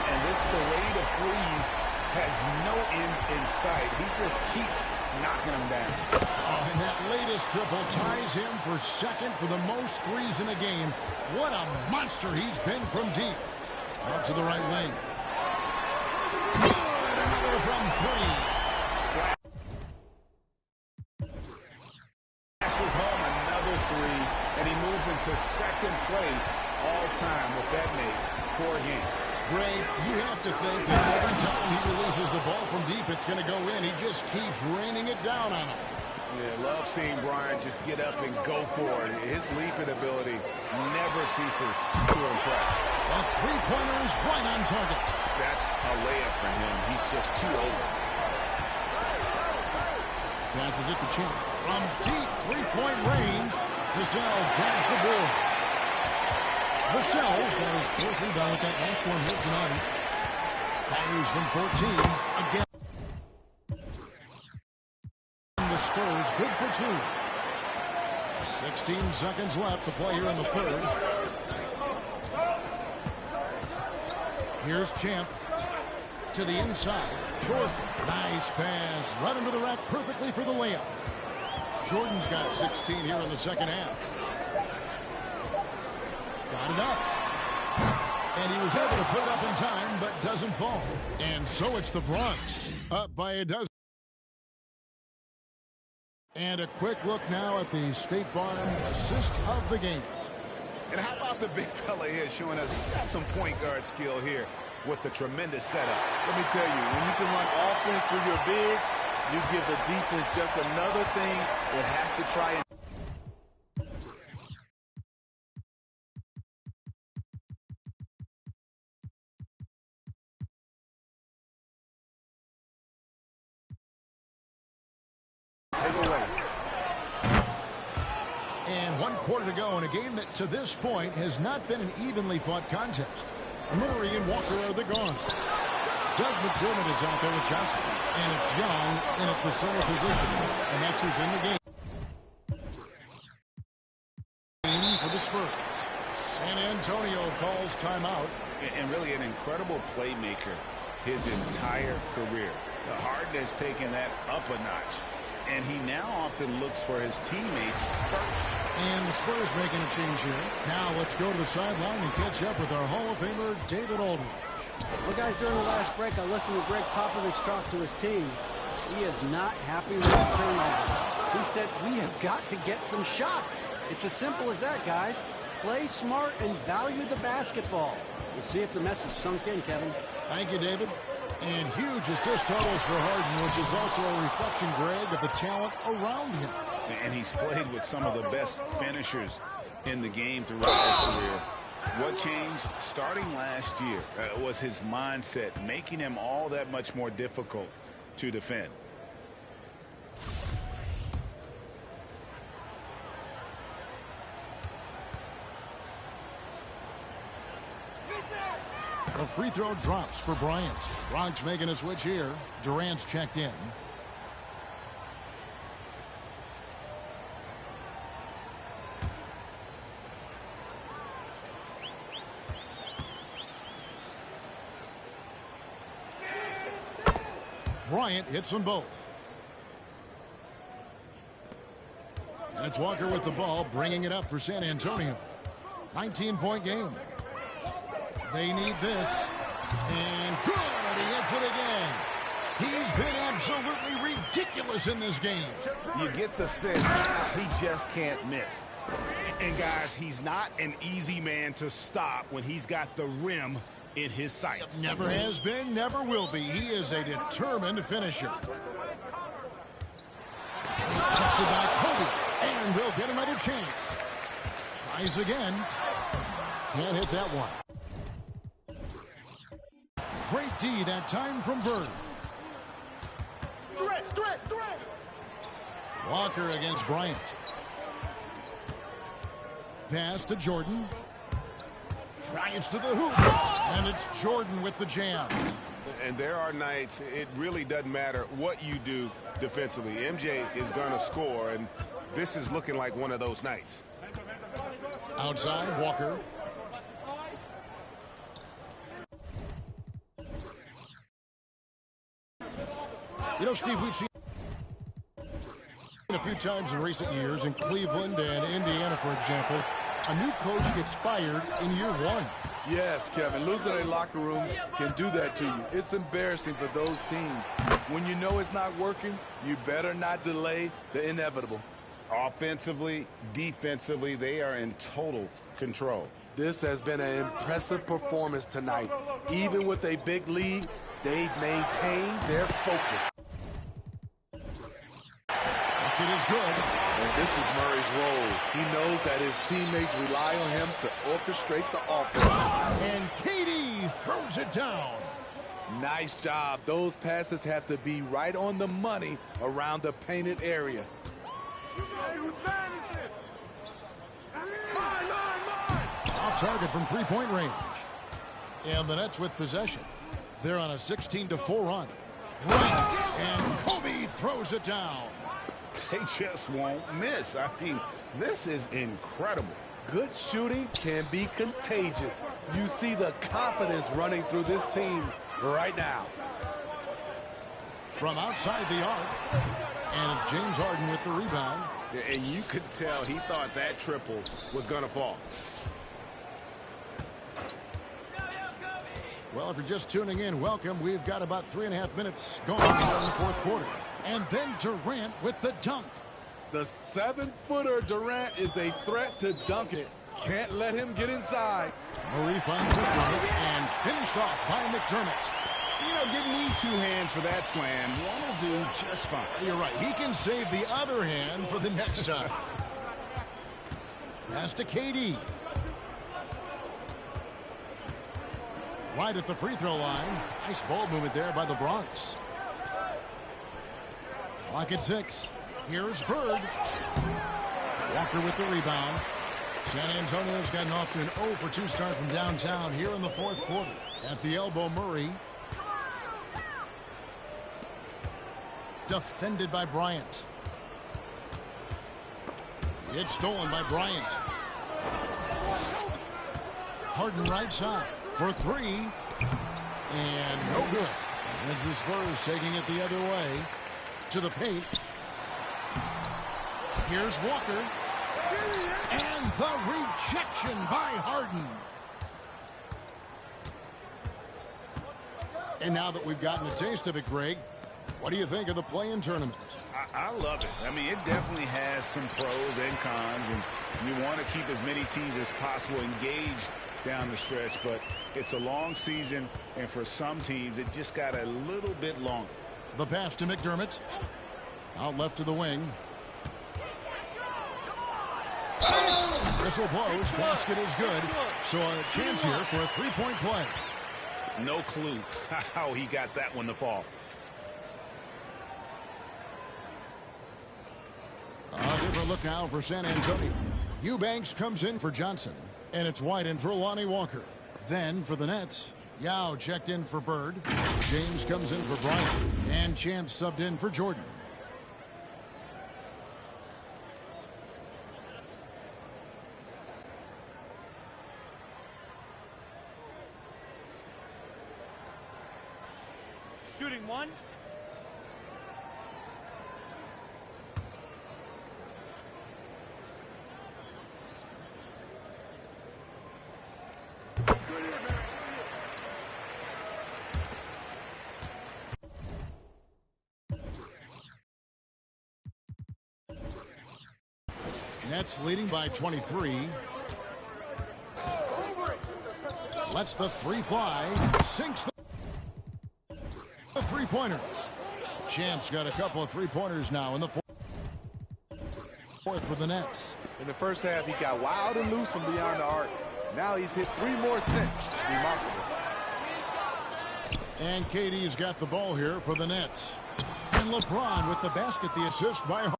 And this parade of threes has no end in sight. He just keeps knocking them down. Oh, and that latest triple ties him for second for the most threes in a game. What a monster he's been from deep. Out to the right wing. Good, another from three. Splashes home another three, and he moves into second place all time with that make for a game. Greg, you have to think that every time he releases the ball from deep, it's going to go in. He just keeps raining it down on him. Yeah, love seeing Bryant just get up and go for it. His leaping ability never ceases to impress. The three-pointer is right on target. That's a layup for him. He's just too old. Passes it to Champ. From deep three-point range, Vassell grabs the board. Vassell's got his fourth rebound with that last one here tonight. Fires from 14. Again. The Spurs good for two. 16 seconds left to play here in the third. Here's Champ to the inside. Jordan, nice pass. Right into the rack perfectly for the layup. Jordan's got 16 here in the second half. Got it up. And he was able to put it up in time, but doesn't fall. And so it's the Bronx up by a dozen. And a quick look now at the State Farm assist of the game. And how about the big fella here showing us he's got some point guard skill here with the tremendous setup. Let me tell you, when you can run offense through your bigs, you give the defense just another thing it has to try and take away. And 1 quarter to go in a game that to this point has not been an evenly fought contest. Murray and Walker are the gone. Doug McDermott is out there with Johnson. And it's Young in at the center position. And that's who's in the game. For the Spurs. San Antonio calls timeout. And really an incredible playmaker his entire career. Harden has taken that up a notch. And he now often looks for his teammates first. And the Spurs making a change here. Now let's go to the sideline and catch up with our Hall of Famer, David Aldridge. Well, guys, during the last break, I listened to Greg Popovich talk to his team. He is not happy with the turnovers. He said, we have got to get some shots. It's as simple as that, guys. Play smart and value the basketball. We'll see if the message sunk in, Kevin. Thank you, David. And huge assist totals for Harden, which is also a reflection, Greg, of the talent around him. And he's played with some of the best finishers in the game throughout his career. What changed starting last year was his mindset, making him all that much more difficult to defend. The free throw drops for Bryant. Bronx making a switch here. Durant's checked in. Bryant hits them both. And it's Walker with the ball, bringing it up for San Antonio. 19-point game. They need this. And good. He hits it again. He's been absolutely ridiculous in this game. You get the sense he just can't miss. And, guys, he's not an easy man to stop when he's got the rim in his sights. Never has been, never will be. He is a determined finisher. Captured by Kobe. And they'll get another chance. Tries again. Can't hit that one. Great D that time from Bird. Walker against Bryant. Pass to Jordan. Drives to the hoop. And it's Jordan with the jam. And there are nights it really doesn't matter what you do defensively. MJ is going to score, and this is looking like one of those nights. Outside, Walker. You know, Steve, we've seen a few times in recent years in Cleveland and Indiana, for example, a new coach gets fired in year one. Yes, Kevin, losing a locker room can do that to you. It's embarrassing for those teams. When you know it's not working, you better not delay the inevitable. Offensively, defensively, they are in total control. This has been an impressive performance tonight. Even with a big lead, they've maintained their focus. It is good. And this is Murray's role. He knows that his teammates rely on him to orchestrate the offense. And KD throws it down. Nice job. Those passes have to be right on the money around the painted area. Off target from three-point range. And the Nets with possession. They're on a 16-4 run. Bryant and Kobe throws it down. They just won't miss. I mean, this is incredible. Good shooting can be contagious. You see the confidence running through this team right now. From outside the arc. And it's James Harden with the rebound. And you could tell he thought that triple was going to fall. Well, if you're just tuning in, welcome. We've got about 3.5 minutes gone here in the fourth quarter. And then Durant with the dunk. The 7-footer Durant is a threat to dunk it. Can't let him get inside. Murray finds McDermott and finished off by McDermott. You know, didn't need two hands for that slam. One will do just fine. You're right. He can save the other hand for the next time. Pass to KD. Right at the free throw line. Nice ball movement there by the Bronx. Clock at 6. Here's Bird. Walker with the rebound. San Antonio's gotten off to an 0 for 2 start from downtown here in the fourth quarter. At the elbow, Murray. Defended by Bryant. It's stolen by Bryant. Harden right side for 3. And no good. As the Spurs taking it the other way to the paint. Here's Walker. And the rejection by Harden. And now that we've gotten a taste of it, Greg, what do you think of the play-in tournament? I love it. I mean, it definitely has some pros and cons, and you want to keep as many teams as possible engaged down the stretch, but it's a long season, and for some teams, it just got a little bit longer. The pass to McDermott. Out left to the wing. Whistle blows. Basket is good. So a chance here for a three-point play. No clue how he got that one to fall. A different look now for San Antonio. Eubanks comes in for Johnson. And it's White in for Lonnie Walker. Then for the Nets, Yao checked in for Bird. James comes in for Bryant. And Champs subbed in for Jordan. Shooting one. Nets leading by 23. Lets the three fly. Sinks the three-pointer. Champs got a couple of three-pointers now in the fourth for the Nets. In the first half, he got wild and loose from beyond the arc. Now he's hit 3 more since. Remarkable. And KD's got the ball here for the Nets. And LeBron with the basket, the assist by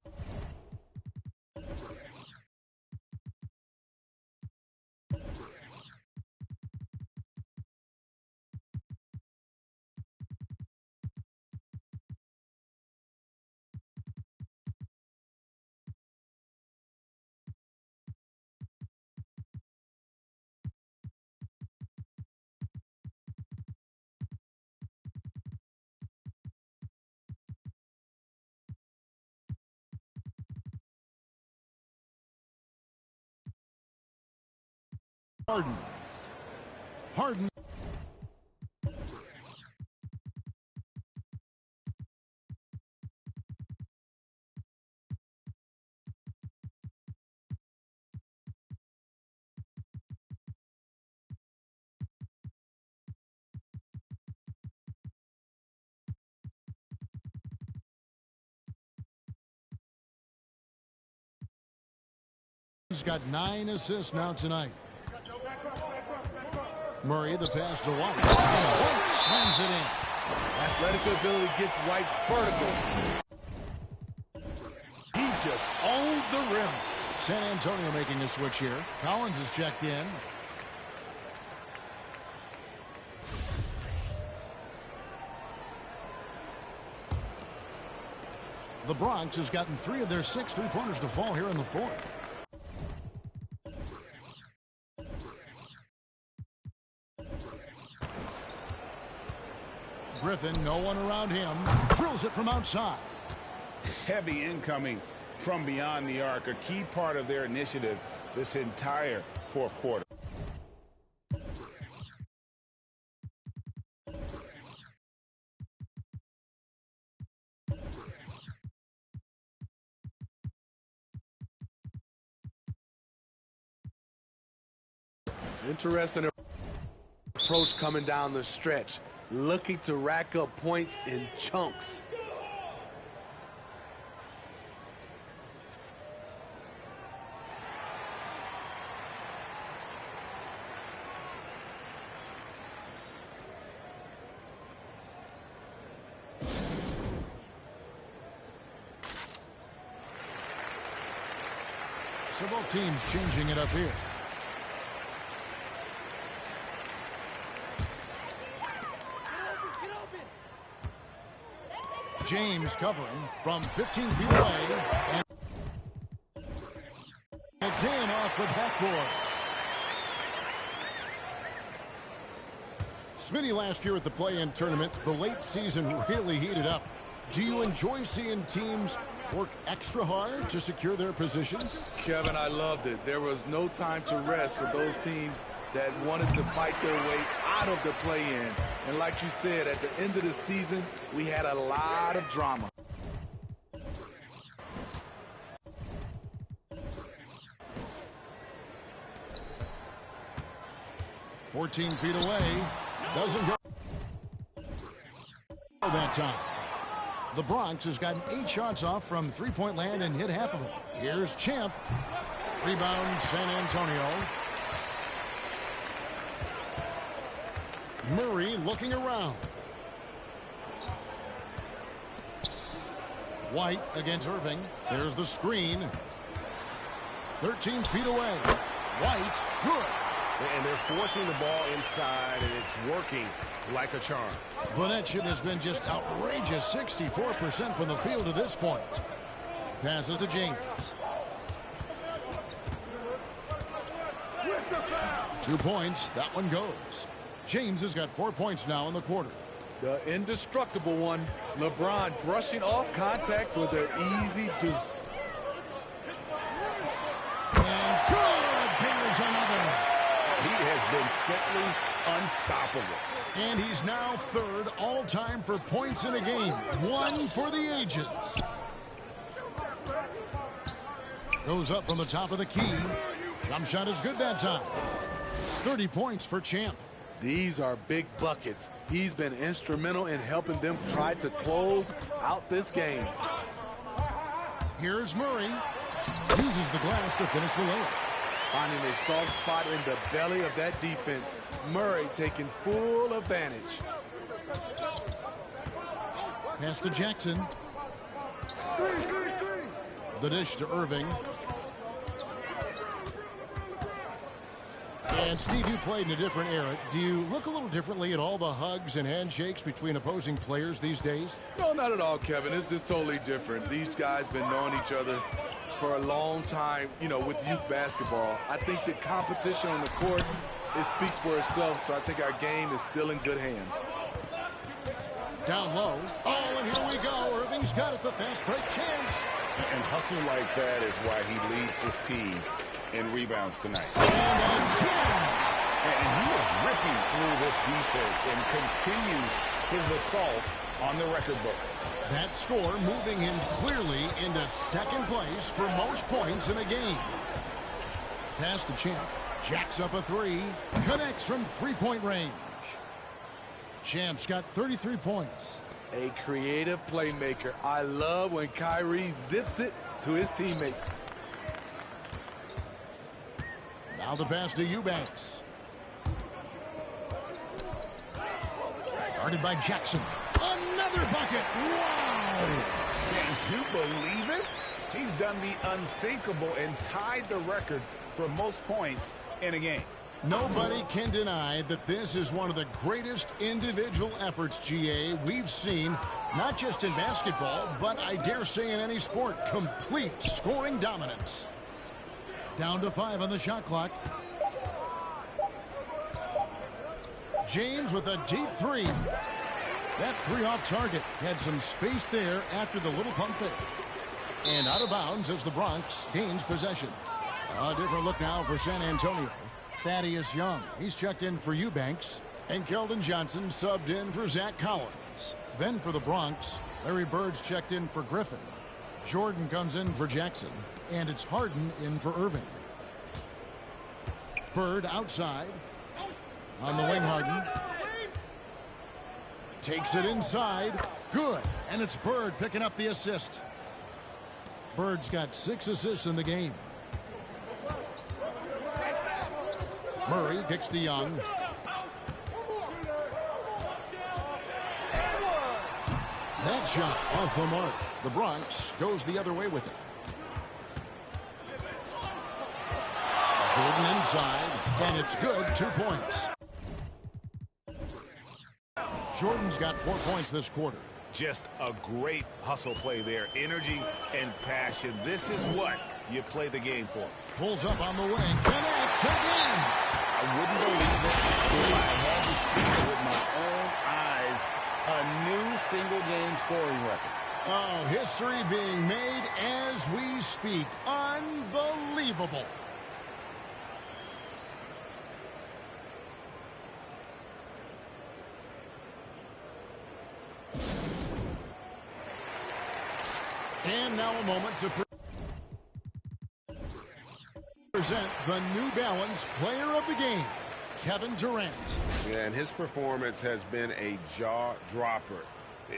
Harden. Harden. He's got 9 assists now tonight. Murray, the pass to White. And White slams it in. Athletic ability gets White vertical. He just owns the rim. San Antonio making a switch here. Collins is checked in. The Bronx has gotten 3 of their 6 three-pointers to fall here in the fourth. Griffin, no one around him, drills it from outside. Heavy incoming from beyond the arc, a key part of their initiative this entire fourth quarter. Interesting approach coming down the stretch. Looking to rack up points in chunks. So both teams changing it up here. James covering from 15 feet away. And it's in off the backboard. Smitty last year at the play-in tournament, the late season really heated up. Do you enjoy seeing teams work extra hard to secure their positions? Kevin, I loved it. There was no time to rest for those teams that wanted to fight their way out of the play-in. And like you said, at the end of the season, we had a lot of drama. "14 feet away, doesn't go that time." The Bronx has gotten 8 shots off from three-point land and hit half of them. Here's Champ. Rebound, San Antonio. Murray looking around. White against Irving. There's the screen. 13 feet away. White, good. And they're forcing the ball inside, and it's working like a charm. Vonetchin has been just outrageous, 64% from the field to this point. Passes to James. 2 points. That one goes. James has got 4 points now in the quarter. The indestructible one, LeBron brushing off contact for the easy deuce. And good. There's another. He has been simply unstoppable. And he's now third all-time for points in a game. One for the ages. Goes up from the top of the key. Jump shot is good that time. 30 points for Champ. These are big buckets. He's been instrumental in helping them try to close out this game. Here's Murray. Uses the glass to finish the layup. Finding a soft spot in the belly of that defense. Murray taking full advantage. Pass to Jackson. The dish to Irving. And Steve, you played in a different era. Do you look a little differently at all the hugs and handshakes between opposing players these days? No, not at all, Kevin. It's just totally different. These guys been knowing each other for a long time, you know, with youth basketball. I think the competition on the court, it speaks for itself, so I think our game is still in good hands. Down low. Oh, and here we go. Irving's got it, the fast break chance. And hustle like that is why he leads his team in rebounds tonight. And again. And he is ripping through this defense and continues his assault on the record books. That score moving him clearly into second place for most points in a game. Pass to Champ. Jacks up a three. Connects from three-point range. Champ's got 33 points. A creative playmaker. I love when Kyrie zips it to his teammates. Now the pass to Eubanks. Guarded by Jackson. Another bucket. Wow. Can you believe it? He's done the unthinkable and tied the record for most points in a game. Nobody can deny that this is one of the greatest individual efforts, GA, we've seen, not just in basketball, but I dare say in any sport. Complete scoring dominance. Down to 5 on the shot clock. James with a deep three. That three off target. Had some space there after the little pump fake. And out of bounds as the Bronx gains possession. A different look now for San Antonio. Thaddeus Young. He's checked in for Eubanks. And Keldon Johnson subbed in for Zach Collins. Then for the Bronx, Larry Bird's checked in for Griffin. Jordan comes in for Jackson. And it's Harden in for Irving. Bird outside. On the wing, Harden. Takes it inside. Good. And it's Bird picking up the assist. Bird's got 6 assists in the game. Murray kicks to Young. That shot off the mark. The Bronx goes the other way with it. Jordan inside, and it's good. 2 points. Jordan's got 4 points this quarter. Just a great hustle play there. Energy and passion. This is what you play the game for. Pulls up on the wing. Connects again. I wouldn't believe it if I had to see it with my own eyes. A new single-game scoring record. Oh, history being made as we speak. Unbelievable. And now a moment to present the New Balance Player of the Game, Kevin Durant. Yeah, and his performance has been a jaw-dropper.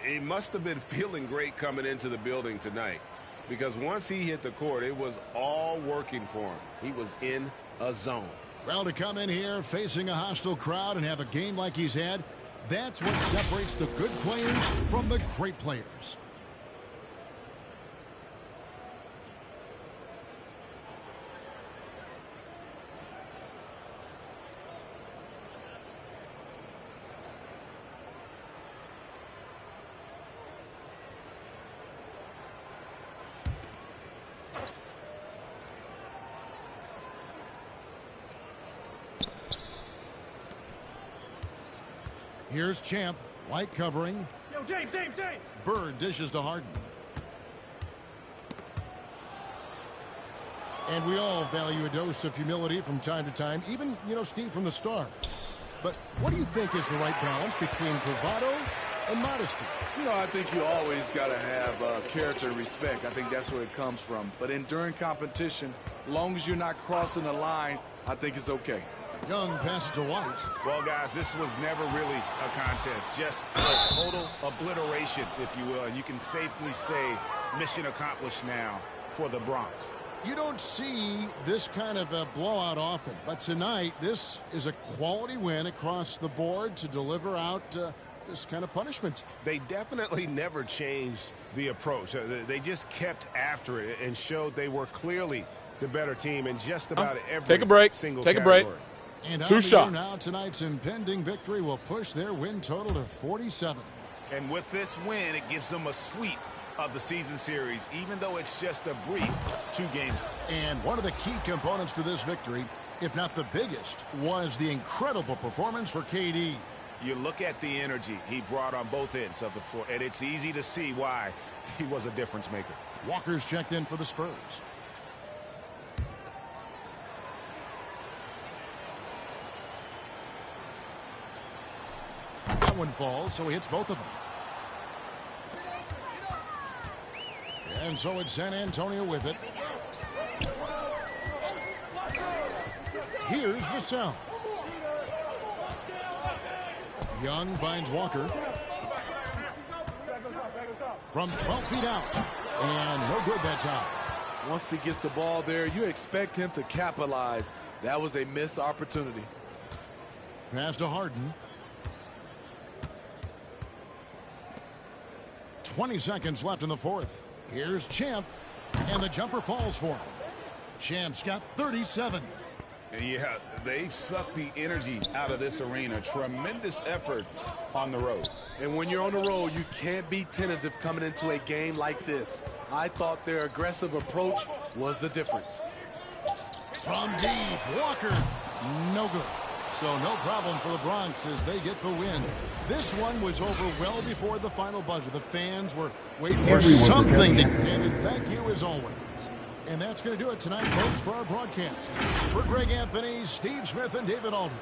He must have been feeling great coming into the building tonight. because once he hit the court, it was all working for him. He was in a zone. Well, to come in here facing a hostile crowd and have a game like he's had, that's what separates the good players from the great players. Here's Champ, white covering. Yo, James. Bird dishes to Harden. And we all value a dose of humility from time to time, even, Steve, from the stars. But what do you think is the right balance between bravado and modesty? I think you always got to have character and respect. I think that's where it comes from. But during competition, as long as you're not crossing the line, I think it's okay. Young passes to White. Well, guys, this was never really a contest. Just a total obliteration, if you will. And you can safely say mission accomplished now for the Bronx. You don't see this kind of a blowout often. But tonight, this is a quality win across the board to deliver out this kind of punishment. They definitely never changed the approach. They just kept after it and showed they were clearly the better team in just about every Take a break. single Take a category. break. And Two shots. Now, tonight's impending victory will push their win total to 47. And with this win, it gives them a sweep of the season series, even though it's just a brief two-game. And one of the key components to this victory, if not the biggest, was the incredible performance for KD. You look at the energy he brought on both ends of the floor, and it's easy to see why he was a difference maker. Walker's checked in for the Spurs. That one falls, so he hits both of them. And so it's San Antonio with it. Here's Vassell. Young finds Walker. From 12 feet out. And no good that time. Once he gets the ball there, you expect him to capitalize. That was a missed opportunity. Pass to Harden. 20 seconds left in the fourth. Here's Champ. And the jumper falls for him. Champ's got 37. Yeah, they've sucked the energy out of this arena. Tremendous effort on the road. And when you're on the road, you can't be tentative coming into a game like this. I thought their aggressive approach was the difference. From deep, Walker, no good. So no problem for the Bronx as they get the win. This one was over well before the final buzzer. The fans were waiting for something. David, thank you as always. And that's going to do it tonight, folks, for our broadcast. For Greg Anthony, Steve Smith, and David Aldridge,